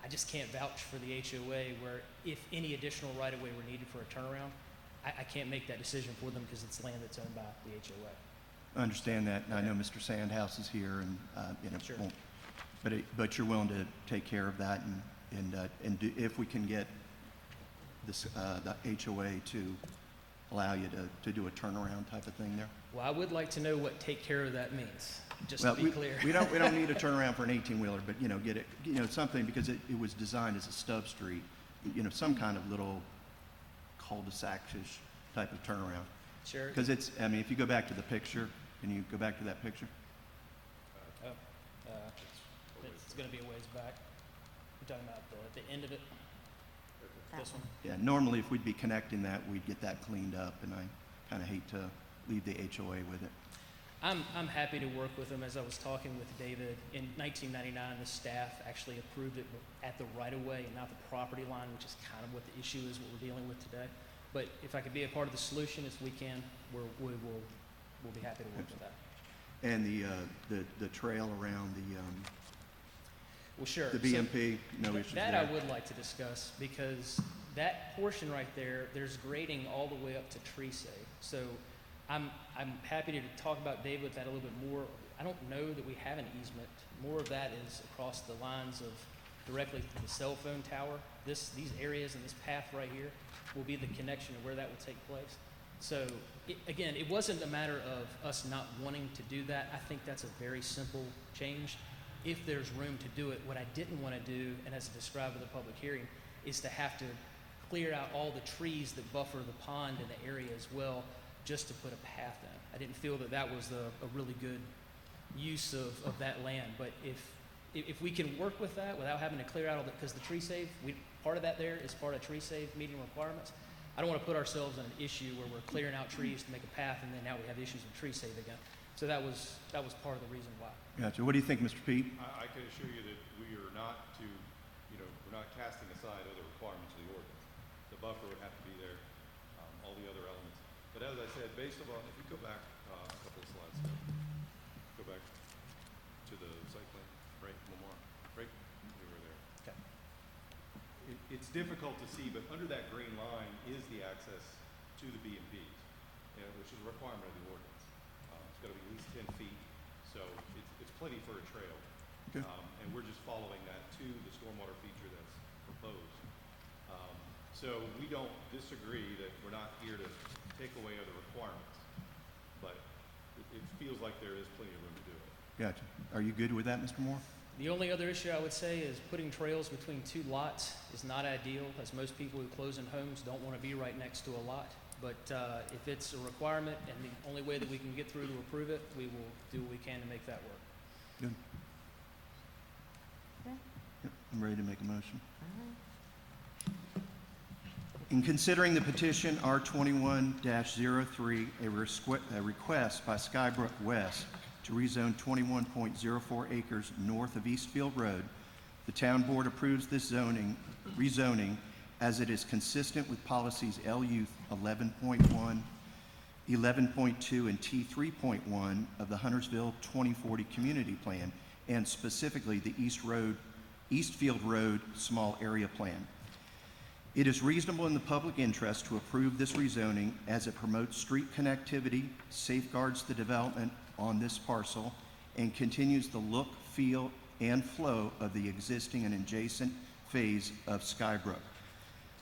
I just can't vouch for the HOA where if any additional right-of-way were needed for a turnaround, I can't make that decision for them because it's land that's owned by the HOA. I understand that, and I know Mr. Sandhouse is here, and Sure. But you're willing to take care of that, and if we can get this the HOA to allow you to do a turnaround type of thing there. Well, I would like to know what take care of that means, just Well, to be clear. we don't need a turnaround for an 18-wheeler, but get it, something, because it was designed as a stub street, some kind of little cul-de-sac-ish type of turnaround. Sure. Because if you go back to the picture, can you go back to that picture? It's going to be a ways back. You're talking about the end of it? This one? Yeah, normally if we'd be connecting that, we'd get that cleaned up, and I kind of hate to leave the HOA with it. I'm happy to work with them. As I was talking with David, in 1999, the staff actually approved it at the right-of-way and not the property line, which is kind of what the issue is, what we're dealing with today. But if I could be a part of the solution as we can, we'll be happy to work with that. And the trail around Well, sure. the So BMP, no issues that there? I would like to discuss, because that portion right there, there's grading all the way up to tree save. So I'm happy to talk about David with that a little bit more. I don't know that we have an easement. More of that is across the lines of directly to the cell phone tower. These areas and this path right here will be the connection of where that will take place. So again, it wasn't a matter of us not wanting to do that. I think that's a very simple change. If there's room to do it, what I didn't want to do, and as described in the public hearing, is to have to clear out all the trees that buffer the pond and the area as well, just to put a path in. I didn't feel that that was a really good use of that land. But if we can work with that without having to clear out all the, because the tree save, part of that there is part of tree save meeting requirements. I don't want to put ourselves in an issue where we're clearing out trees to make a path, and then now we have issues with tree save again. So that was part of the reason why. Gotcha. What do you think, Mr. Pete? I can assure you that we are not we're not casting aside other requirements of the ordinance. The buffer would have to be there, all the other elements. But as I said, based upon, if you go back a couple of slides, go back to the site plan, right, Lamar, right, we were there. Okay. It's difficult to see, but under that green line is the access to the BMPs, which is a requirement of the ordinance. It's got to be at least 10 feet, so it's plenty for a trail. Okay. And we're just following that to the stormwater feature that's proposed. So we don't disagree that we're not here to take away other requirements, but it feels like there is plenty of room to do it. Gotcha. Are you good with that, Mr. Moore? The only other issue I would say is putting trails between two lots is not ideal, as most people who close in homes don't want to be right next to a lot. But if it's a requirement and the only way that we can get through to approve it, we will do what we can to make that work. Good. Okay. Yep, I'm ready to make a motion. All right. In considering the petition R21-03, a request by Skybrook West to rezone 21.04 acres north of Eastfield Road, the town board approves this rezoning as it is consistent with policies LU 11.1, 11.2, and T3.1 of the Huntersville 2040 Community Plan, and specifically the Eastfield Road Small Area Plan. It is reasonable in the public interest to approve this rezoning as it promotes street connectivity, safeguards the development on this parcel, and continues the look, feel, and flow of the existing and adjacent phase of Skybrook.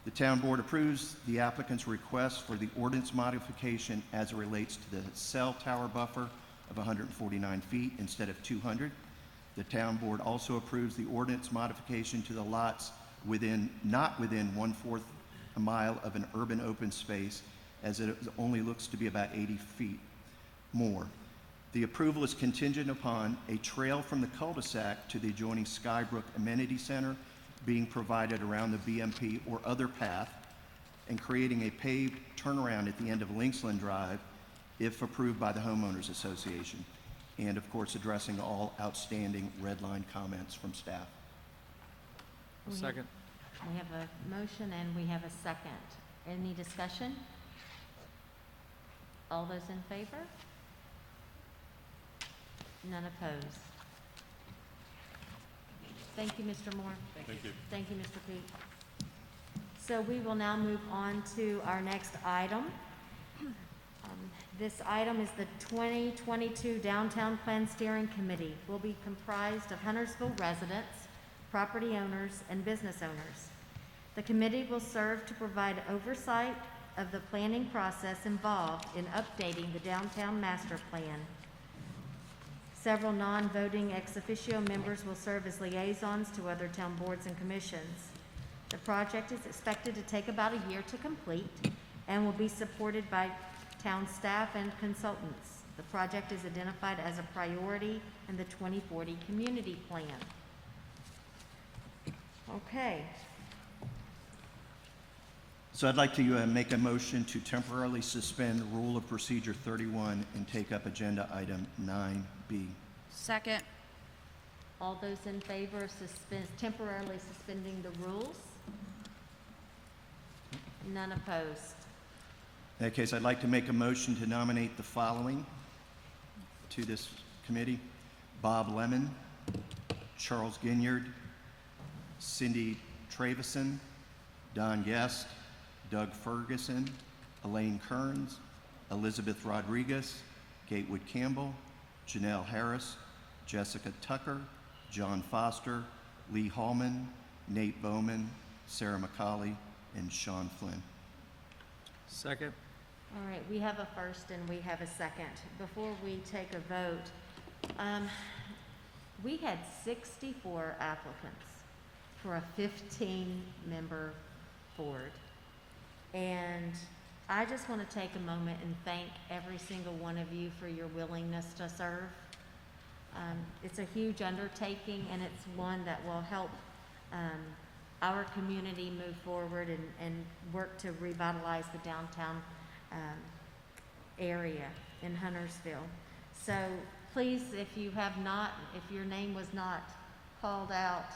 The town board approves the applicant's request for the ordinance modification as it relates to the cell tower buffer of 149 feet instead of 200. The town board also approves the ordinance modification to the lots not within 1/4 a mile of an urban open space, as it only looks to be about 80 feet more. The approval is contingent upon a trail from the cul-de-sac to the adjoining Skybrook Amenity Center being provided around the BMP or other path, and creating a paved turnaround at the end of Linksland Drive if approved by the Homeowners Association, and of course addressing all outstanding red line comments from staff. Second. We have a motion and we have a second. Any discussion? All those in favor? None opposed. Thank you, Mr. Moore. Thank you. Thank you, Mr. Peak. So we will now move on to our next item. This item is the 2022 Downtown Plan Steering Committee. Will be comprised of Huntersville residents, property owners, and business owners. The committee will serve to provide oversight of the planning process involved in updating the downtown master plan. Several non-voting ex officio members will serve as liaisons to other town boards and commissions. The project is expected to take about a year to complete and will be supported by town staff and consultants. The project is identified as a priority in the 2040 Community Plan. Okay. So I'd like to make a motion to temporarily suspend Rule of Procedure 31 and take up Agenda Item 9B. Second. All those in favor of temporarily suspending the rules? None opposed. In that case, I'd like to make a motion to nominate the following to this committee: Bob Lemon, Charles Ginyard, Cindy Trevisan, Don Guest, Doug Ferguson, Elaine Kearns, Elizabeth Rodriguez, Gatewood Campbell, Janelle Harris, Jessica Tucker, John Foster, Lee Hallman, Nate Bowman, Sarah McCauley, and Sean Flynn. Second. All right, we have a first and we have a second. Before we take a vote, we had 64 applicants for a 15-member board. And I just want to take a moment and thank every single one of you for your willingness to serve. It's a huge undertaking, and it's one that will help our community move forward and work to revitalize the downtown area in Huntersville. So please, if your name was not called out,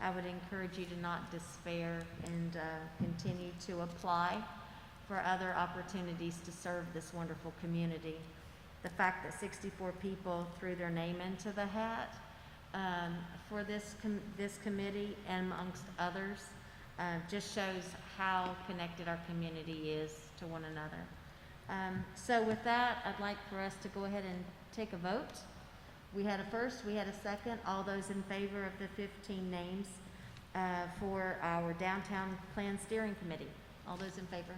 I would encourage you to not despair and continue to apply for other opportunities to serve this wonderful community. The fact that 64 people threw their name into the hat for this committee and amongst others just shows how connected our community is to one another. So with that, I'd like for us to go ahead and take a vote. We had a first, we had a second. All those in favor of the 15 names for our Downtown Plan Steering Committee? All those in favor?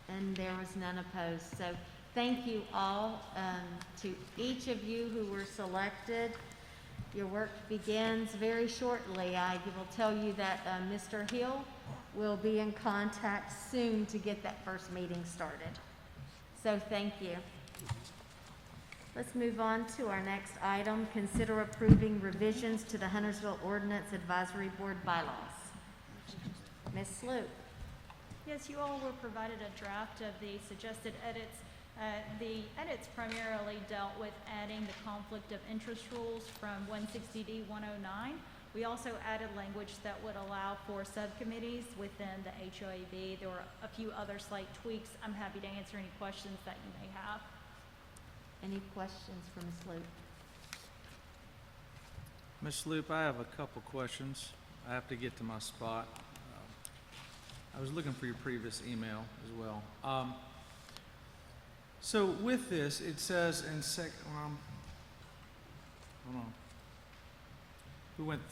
And there was none opposed. So thank you all to each of you who were selected. Your work begins very shortly. I will tell you that Mr. Hill will be in contact soon to get that first meeting started. So thank you. Let's move on to our next item. Consider approving revisions to the Huntersville Ordinance Advisory Board bylaws. Ms. Sloop. Yes, you all were provided a draft of the suggested edits. The edits primarily dealt with adding the conflict of interest rules from 160D 109. We also added language that would allow for subcommittees within the HOAB. There were a few other slight tweaks. I'm happy to answer any questions that you may have. Any questions for Ms. Loop? Ms. Loop, I have a couple questions. I have to get to my spot. I was looking for your previous email as well. So with this, it says in hold on. We went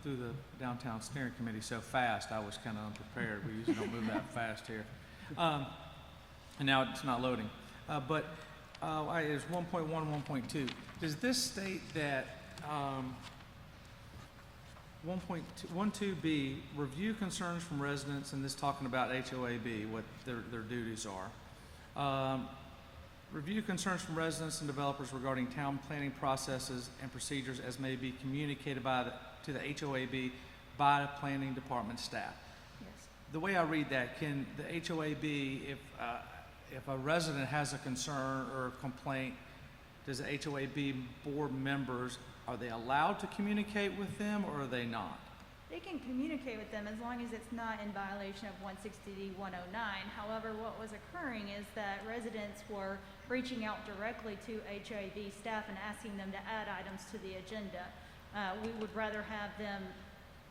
through the Downtown Steering Committee so fast, I was kind of unprepared. We usually don't move that fast here. And now it's not loading. But it's 1.1, 1.2. Does this state that 1.2B, review concerns from residents, and this talking about HOAB, what their duties are. Review concerns from residents and developers regarding town planning processes and procedures as may be communicated to the HOAB by the planning department staff. Yes. The way I read that, can the HOAB, if a resident has a concern or a complaint, does the HOAB board members, are they allowed to communicate with them or are they not? They can communicate with them as long as it's not in violation of 160D 109. However, what was occurring is that residents were reaching out directly to HOAB staff and asking them to add items to the agenda. We would rather have them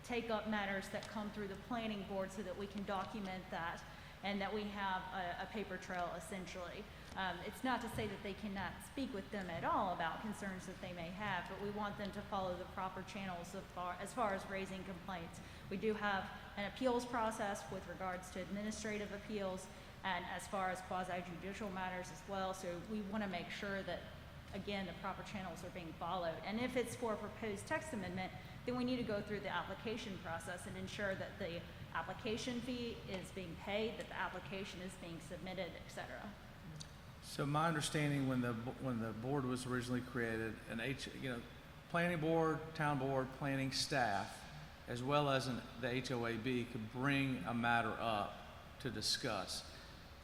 take up matters that come through the planning board so that we can document that and that we have a paper trail essentially. It's not to say that they cannot speak with them at all about concerns that they may have, but we want them to follow the proper channels as far as raising complaints. We do have an appeals process with regards to administrative appeals and as far as quasi-judicial matters as well. So we want to make sure that, again, the proper channels are being followed. And if it's for a proposed text amendment, then we need to go through the application process and ensure that the application fee is being paid, that the application is being submitted, et cetera. So my understanding when the board was originally created, planning board, town board, planning staff as well as the HOAB could bring a matter up to discuss.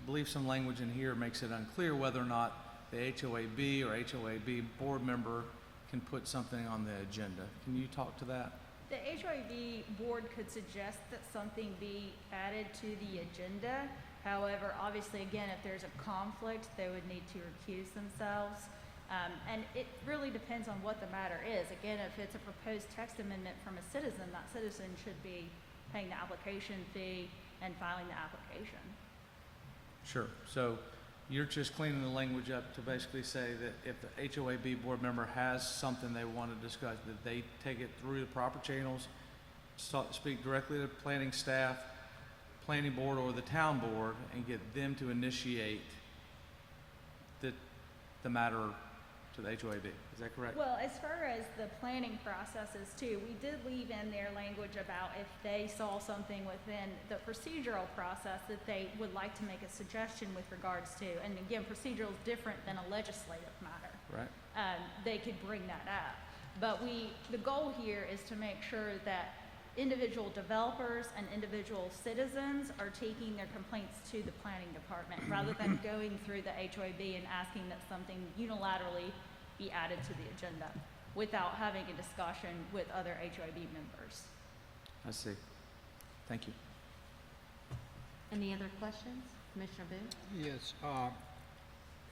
I believe some language in here makes it unclear whether or not the HOAB or HOAB board member can put something on the agenda. Can you talk to that? The HOAB board could suggest that something be added to the agenda. However, obviously, again, if there's a conflict, they would need to recuse themselves. And it really depends on what the matter is. Again, if it's a proposed text amendment from a citizen, that citizen should be paying the application fee and filing the application. Sure. So you're just cleaning the language up to basically say that if the HOAB board member has something they want to discuss, that they take it through the proper channels, speak directly to planning staff, planning board, or the town board, and get them to initiate the matter to the HOAB. Is that correct? Well, as far as the planning processes too, we did leave in their language about if they saw something within the procedural process that they would like to make a suggestion with regards to, and again, procedural is different than a legislative matter. Right. They could bring that up. But the goal here is to make sure that individual developers and individual citizens are taking their complaints to the planning department rather than going through the HOAB and asking that something unilaterally be added to the agenda without having a discussion with other HOAB members. I see. Thank you. Any other questions? Commissioner Booth? Yes,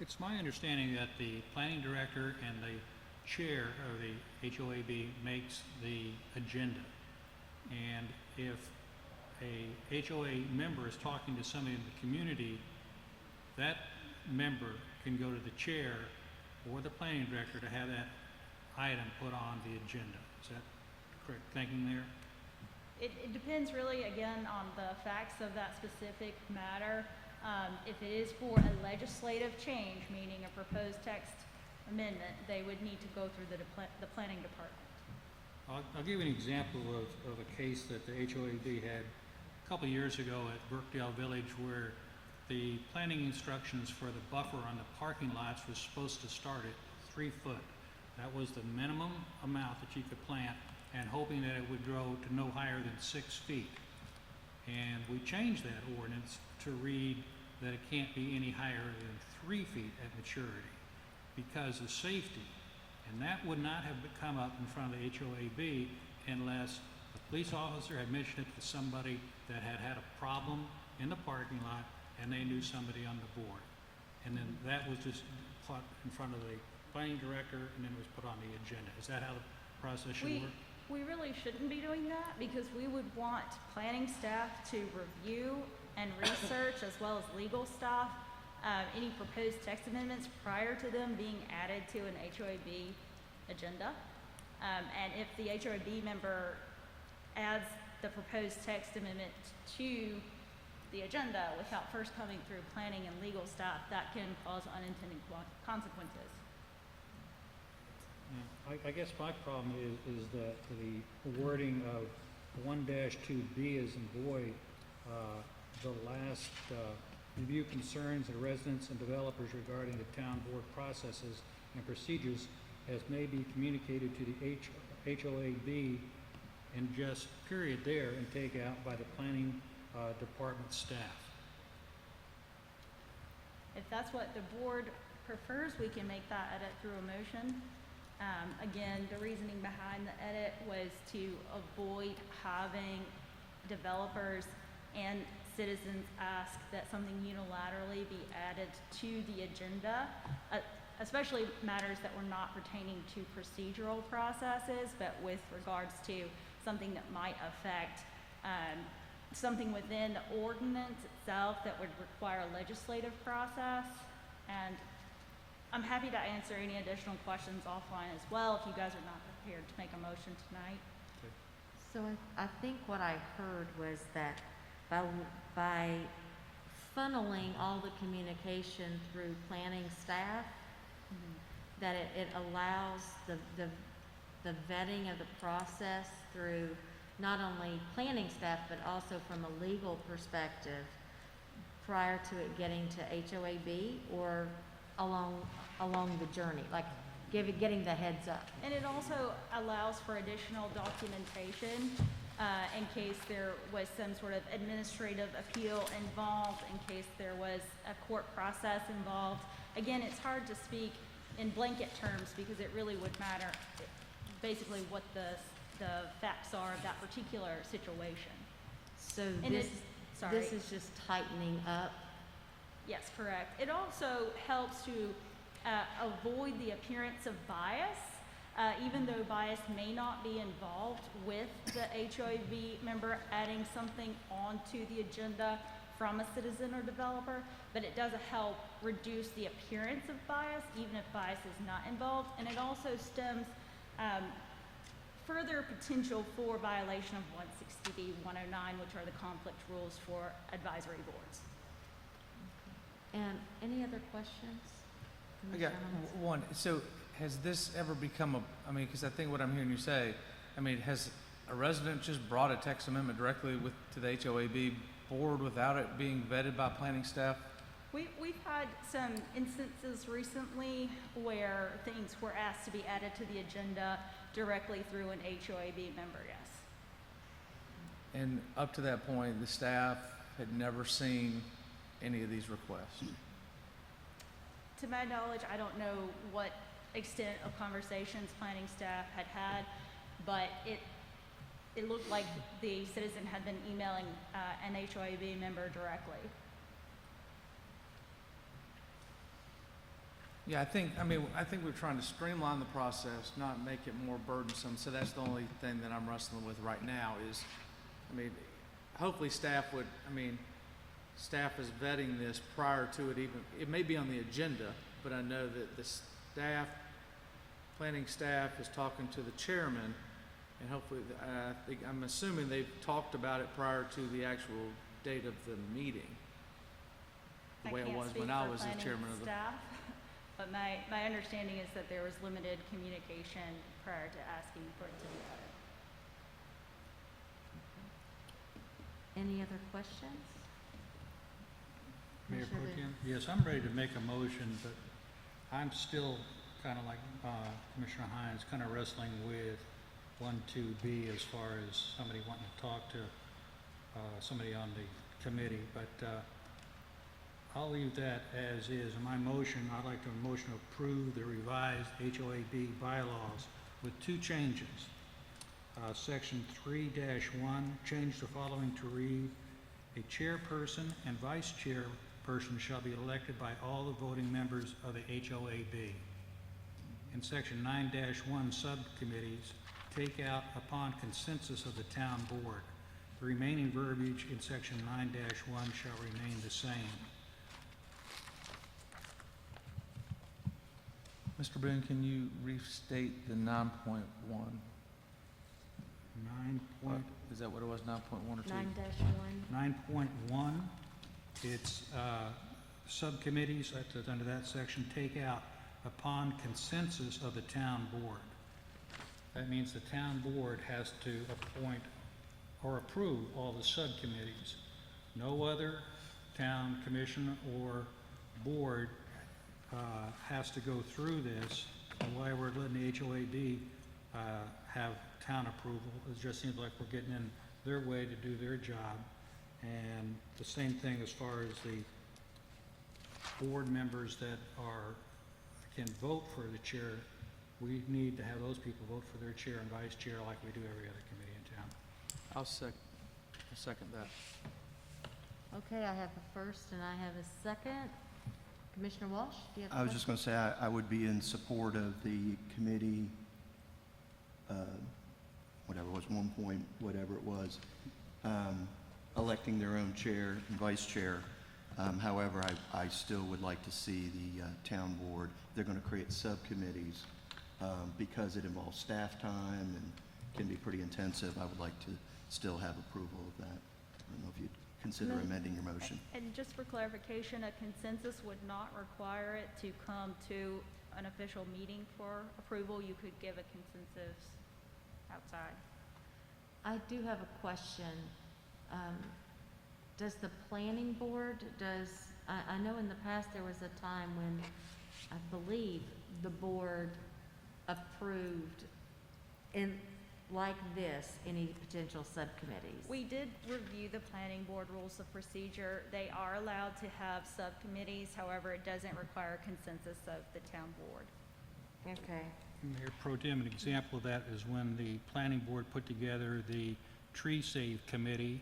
it's my understanding that the planning director and the chair of the HOAB makes the agenda. And if a HOA member is talking to somebody in the community, that member can go to the chair or the planning director to have that item put on the agenda. Is that correct thinking there? It depends really, again, on the facts of that specific matter. If it is for a legislative change, meaning a proposed text amendment, they would need to go through the planning department. I'll give you an example of a case that the HOAB had a couple of years ago at Brookdale Village, where the planning instructions for the buffer on the parking lots was supposed to start at 3 foot. That was the minimum amount that you could plant, and hoping that it would grow to no higher than 6 feet. And we changed that ordinance to read that it can't be any higher than 3 feet at maturity because of safety. And that would not have come up in front of the HOAB unless a police officer had mentioned it to somebody that had had a problem in the parking lot and they knew somebody on the board. And then that was just put in front of the planning director and then was put on the agenda. Is that how the process should work? We really shouldn't be doing that because we would want planning staff to review and research as well as legal staff any proposed text amendments prior to them being added to an HOAB agenda. And if the HOAB member adds the proposed text amendment to the agenda without first coming through planning and legal staff, that can cause unintended consequences. I guess my problem is that the wording of 1-2B as in boy, the last review concerns of residents and developers regarding the town board processes and procedures as may be communicated to the HOAB, and just period there and take out by the planning department staff. If that's what the board prefers, we can make that edit through a motion. Again, the reasoning behind the edit was to avoid having developers and citizens ask that something unilaterally be added to the agenda, especially matters that were not pertaining to procedural processes, but with regards to something that might affect something within the ordinance itself that would require a legislative process. And I'm happy to answer any additional questions offline as well if you guys are not prepared to make a motion tonight. So I think what I heard was that by funneling all the communication through planning staff, that it allows the vetting of the process through not only planning staff, but also from a legal perspective prior to it getting to HOAB or along the journey, like getting the heads up. And it also allows for additional documentation in case there was some sort of administrative appeal involved, in case there was a court process involved. Again, it's hard to speak in blanket terms because it really would matter basically what the facts are of that particular situation. So And this, sorry. this is just tightening up. Yes, correct. It also helps to avoid the appearance of bias, even though bias may not be involved with the HOAB member adding something onto the agenda from a citizen or developer, but it does help reduce the appearance of bias, even if bias is not involved. And it also stems further potential for violation of 160D 109, which are the conflict rules for advisory boards. And any other questions? I got Commissioner one. So has this ever become I mean, because I think what I'm hearing you say, I mean, has a resident just brought a text amendment directly to the HOAB board without it being vetted by planning staff? We've had some instances recently where things were asked to be added to the agenda directly through an HOAB member, yes. And up to that point, the staff had never seen any of these requests? To my knowledge, I don't know what extent of conversations planning staff had, but it looked like the citizen had been emailing an HOAB member directly. Yeah, I think we're trying to streamline the process, not make it more burdensome. So that's the only thing that I'm wrestling with right now is, I mean, hopefully staff is vetting this prior to it even, it may be on the agenda, but I know that the staff, planning staff is talking to the chairman, and hopefully, I'm assuming they've talked about it prior to the actual date of the meeting. The way it was when I was the chairman of the. Staff, but my understanding is that there was limited communication prior to asking for it to be added. Any other questions? Mayor Commissioner Pro Boone? Tem? Yes, I'm ready to make a motion, but I'm still kind of like Commissioner Hines, kind of wrestling with 1-2B as far as somebody wanting to talk to somebody on the committee, but I'll leave that as is. In my motion, I'd like to motion to approve the revised HOAB bylaws with two changes. Section 3-1, change the following to read, a chairperson and vice chairperson shall be elected by all the voting members of the HOAB. In section 9-1, subcommittees, take out upon consensus of the town board. The remaining verbiage in section 9-1 shall remain the same. Mr. Boone, can you restate the 9.1? 9. Is that what it was, 9.1 or 2? 9-1. 9.1, it's subcommittees, that's under that section, take out upon consensus of the town board. That means the town board has to appoint or approve all the subcommittees. No other town commission or board has to go through this. And why we're letting the HOAB have town approval, it just seems like we're getting in their way to do their job. And the same thing as far as the board members that can vote for the chair. We need to have those people vote for their chair and vice chair like we do every other committee in town. I'll second that. Okay, I have a first and I have a second. Commissioner Walsh, do you have a I was question? just going to say, I would be in support of the committee, whatever it was, 1 point, whatever it was, electing their own chair and vice chair. However, I still would like to see the town board, they're going to create subcommittees because it involves staff time and can be pretty intensive. I would like to still have approval of that. I don't know if you'd consider amending your motion. And just for clarification, a consensus would not require it to come to an official meeting for approval. You could give a consensus outside. I do have a question. Does the planning board, I know in the past there was a time when I believe the board approved, and like this, any potential subcommittees? We did review the planning board rules of procedure. They are allowed to have subcommittees, however, it doesn't require consensus of the town board. Okay, Mayor Pro Tem, an example of that is when the planning board put together the tree save committee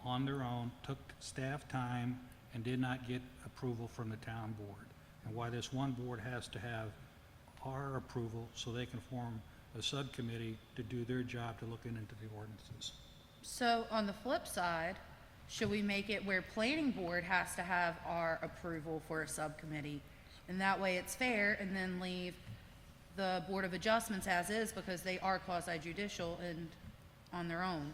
on their own, took staff time, and did not get approval from the town board. And why this one board has to have our approval so they can form a subcommittee to do their job to look into the ordinances. So on the flip side, should we make it where planning board has to have our approval for a subcommittee? And that way it's fair, and then leave the Board of Adjustments as is, because they are quasi-judicial and on their own.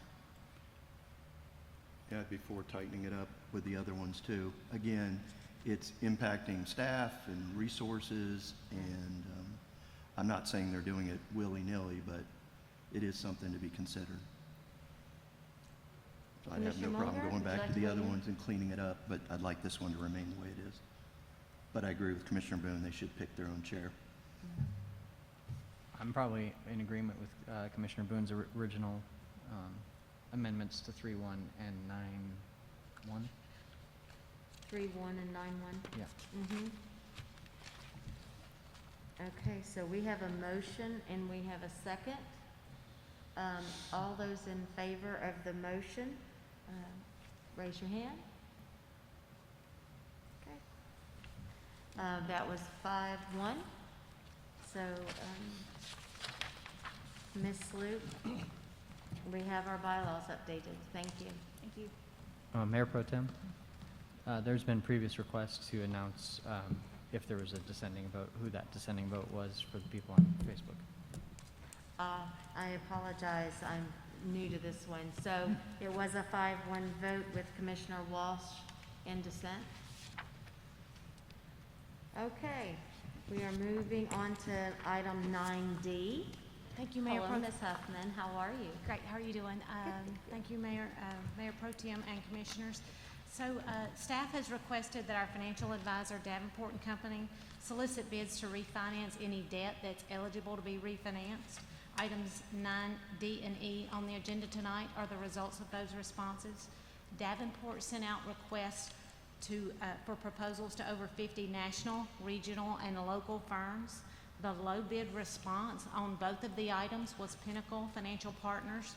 Yeah, before tightening it up with the other ones too. Again, it's impacting staff and resources, and I'm not saying they're doing it willy-nilly, but it is something to be considered. So I'd have no Commissioner problem Mulder, going would you back like to to the weigh other in? ones and cleaning it up, but I'd like this one to remain the way it is. But I agree with Commissioner Boone, they should pick their own chair. I'm probably in agreement with Commissioner Boone's original amendments to 3.1 and 9.1. 3-1 and 9-1? Yeah. Mm-hmm. Okay, so we have a motion and we have a second. All those in favor of the motion, raise your hand. Okay. That was 5-1. So, Ms. Sloop, we have our bylaws updated. Thank you. Thank you. Mayor Pro Tem, there's been previous requests to announce if there was a dissenting vote, who that dissenting vote was for the people on Facebook. I apologize, I'm new to this one. So it was a 5-1 vote with Commissioner Walsh in dissent. Okay, we are moving on to item 9D. Thank you, Mayor Hello, Pro. Ms. Huffman, how are you? Great, how are you doing? Thank you, Mayor Pro Tem and Commissioners. So, staff has requested that our financial advisor, Davenport and Company, solicit bids to refinance any debt that's eligible to be refinanced. Items 9D and E on the agenda tonight are the results of those responses. Davenport sent out requests for proposals to over 50 national, regional, and local firms. The low bid response on both of the items was Pinnacle Financial Partners.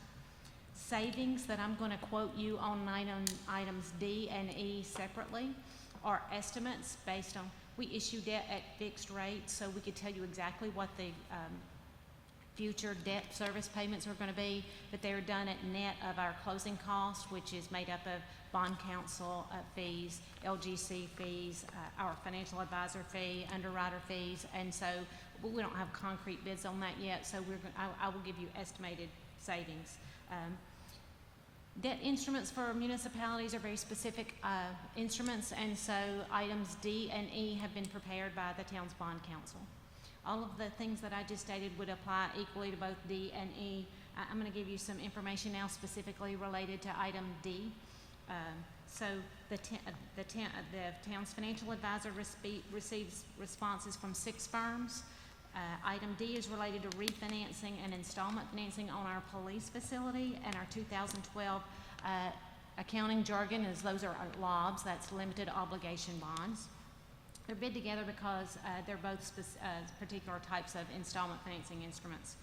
Savings that I'm going to quote you on items D and E separately are estimates based on, we issue debt at fixed rates, so we could tell you exactly what the future debt service payments are going to be, but they're done at net of our closing cost, which is made up of bond counsel fees, LGC fees, our financial advisor fee, underwriter fees, and so we don't have concrete bids on that yet, so I will give you estimated savings. Debt instruments for municipalities are very specific instruments, and so items D and E have been prepared by the town's bond counsel. All of the things that I just stated would apply equally to both D and E. I'm going to give you some information now specifically related to item D. So the town's financial advisor receives responses from 6 firms. Item D is related to refinancing and installment financing on our police facility, and our 2012 accounting jargon is those are LOBs, that's limited obligation bonds. They're bid together because they're both particular types of installment financing instruments.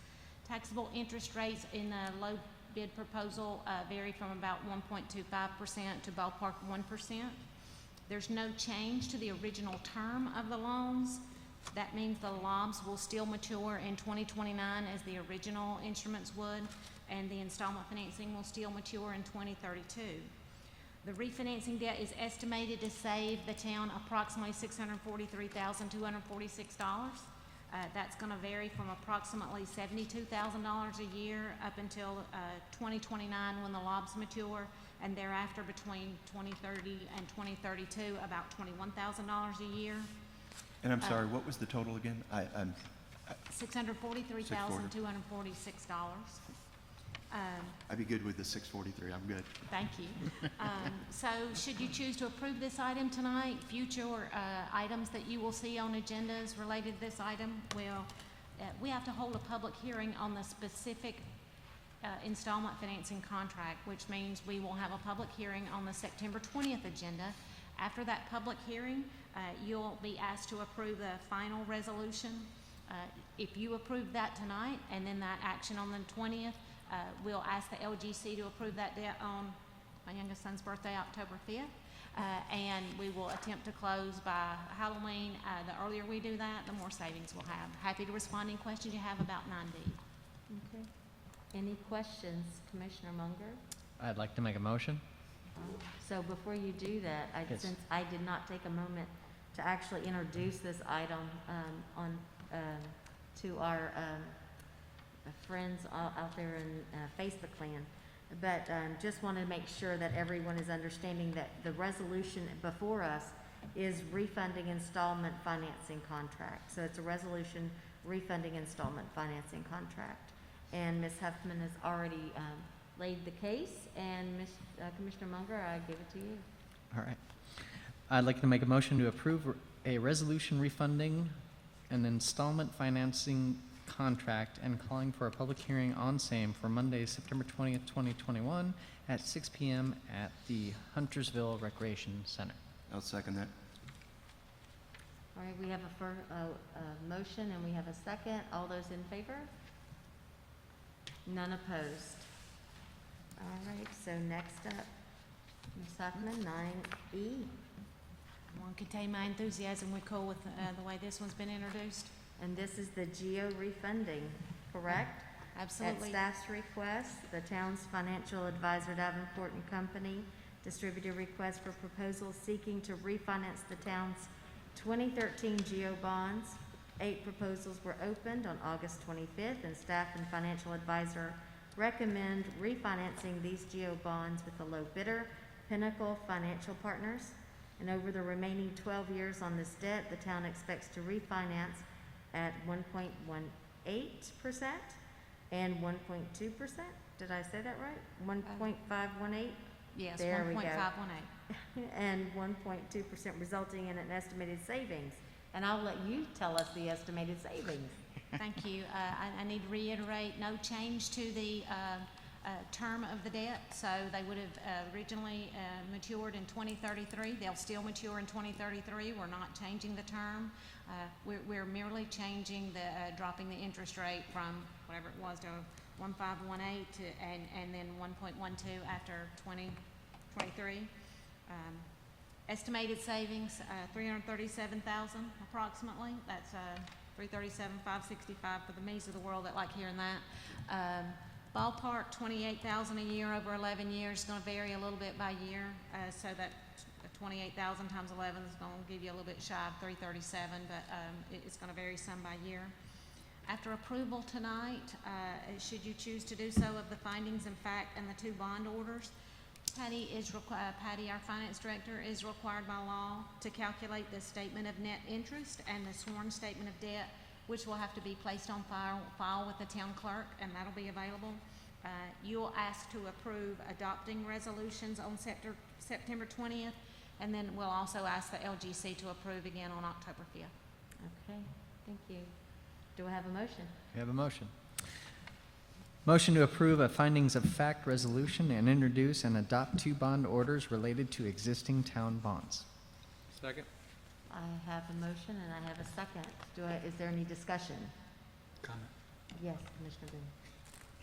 Taxable interest rates in the low bid proposal vary from about 1.25% to ballpark 1%. There's no change to the original term of the loans. That means the LOBs will still mature in 2029 as the original instruments would, and the installment financing will still mature in 2032. The refinancing debt is estimated to save the town approximately $643,246. That's going to vary from approximately $72,000 a year up until 2029 when the LOBs mature, and thereafter between 2030 and 2032 about $21,000 a year. And I'm sorry, what was the total again? $643,246. I'd be good with the 643, I'm good. Thank you. So should you choose to approve this item tonight, future items that you will see on agendas related to this item, we have to hold a public hearing on the specific installment financing contract, which means we will have a public hearing on the September 20th agenda. After that public hearing, you'll be asked to approve the final resolution. If you approve that tonight and then that action on the 20th, we'll ask the LGC to approve that debt on my youngest son's birthday, October 5th. And we will attempt to close by Halloween. The earlier we do that, the more savings we'll have. Happy to respond to any questions you have about 9D. Okay. Any questions, Commissioner Munger? I'd like to make a motion. So before you do that, Yes. since I did not take a moment to actually introduce this item to our friends out there in Facebook land, but just wanted to make sure that everyone is understanding that the resolution before us is refunding installment financing contract. So it's a resolution refunding installment financing contract. And Ms. Huffman has already laid the case, and Commissioner Munger, I give it to you. All right. I'd like to make a motion to approve a resolution refunding an installment financing contract and calling for a public hearing on same for Monday, September 20th, 2021 at 6 p.m. at the Huntersville Recreation Center. I'll second that. All right, we have a motion and we have a second. All those in favor? None opposed. All right, so next up, Ms. Huffman, 9E. I won't contain my enthusiasm. We're cool with the way this one's been introduced. And this is the GEO refunding, correct? Absolutely. At staff's request, the town's financial advisor Davenport and Company distributed requests for proposals seeking to refinance the town's 2013 GEO bonds. 8 proposals were opened on August 25th, and staff and financial advisor recommend refinancing these GEO bonds with the low bidder, Pinnacle Financial Partners. And over the remaining 12 years on this debt, the town expects to refinance at 1.18% and 1.2%. Did I say that right? 1.518? Yes, There we go. 1.518. And 1.2%, resulting in an estimated savings. And I'll let you tell us the estimated savings. Thank you. I need to reiterate, no change to the term of the debt. So they would have originally matured in 2033. They'll still mature in 2033. We're not changing the term. We're merely changing the, dropping the interest rate from whatever it was to 1.518 to, and then 1.12 after 2023. Estimated savings, 337,000 approximately. That's 337,565 for the me's of the world that like hearing that. Ballpark 28,000 a year over 11 years. It's going to vary a little bit by year. So that 28,000 times 11 is going to give you a little bit shy of 337, but it's going to vary some by year. After approval tonight, should you choose to do so, of the findings and fact and the 2 bond orders, Patty, our finance director, is required by law to calculate the statement of net interest and the sworn statement of debt, which will have to be placed on file with the town clerk, and that'll be available. You'll ask to approve adopting resolutions on September 20th, and then we'll also ask the LGC to approve again on October 5th. Okay, thank you. Do I have a motion? We have a motion. Motion to approve a findings of fact resolution and introduce and adopt 2 bond orders related to existing town bonds. Second. I have a motion and I have a second. Is there any discussion? Comment. Yes, Commissioner Boone.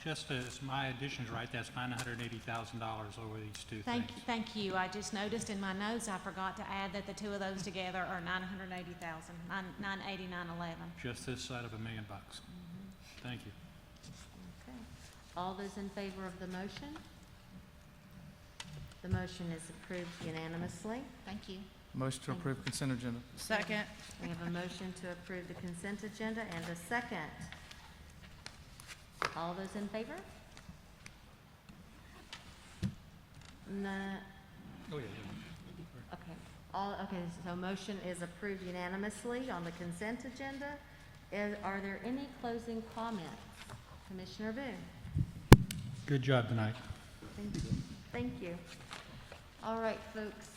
Just as my addition's right, that's $980,000 over these 2 things. Thank you. I just noticed in my notes, I forgot to add that the 2 of those together are 980,000, 980, 911. Just this side of $1 million. Thank you. Okay. All those in favor of the motion? The motion is approved unanimously. Thank you. Motion to approve consent agenda. Second. We have a motion to approve the consent agenda and a second. All those in favor? No. Oh, yeah. Okay. Okay, so motion is approved unanimously on the consent agenda. Are there any closing comments? Commissioner Boone? Good job tonight. Thank you. Thank you. All right, folks.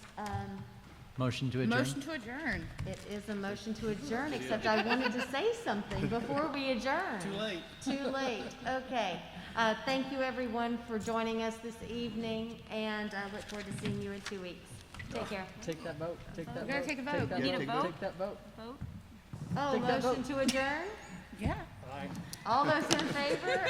Motion to adjourn. Motion to adjourn. It is a motion to adjourn, except I wanted to say something before we adjourn. Too late. Too late. Okay. Thank you, everyone, for joining us this evening, and I look forward to seeing you in 2 weeks. Take care. Take that vote, take that vote. We're gonna take a vote. that You need a vote? Take that vote. Oh, Take that motion to adjourn? Yeah. All those in favor?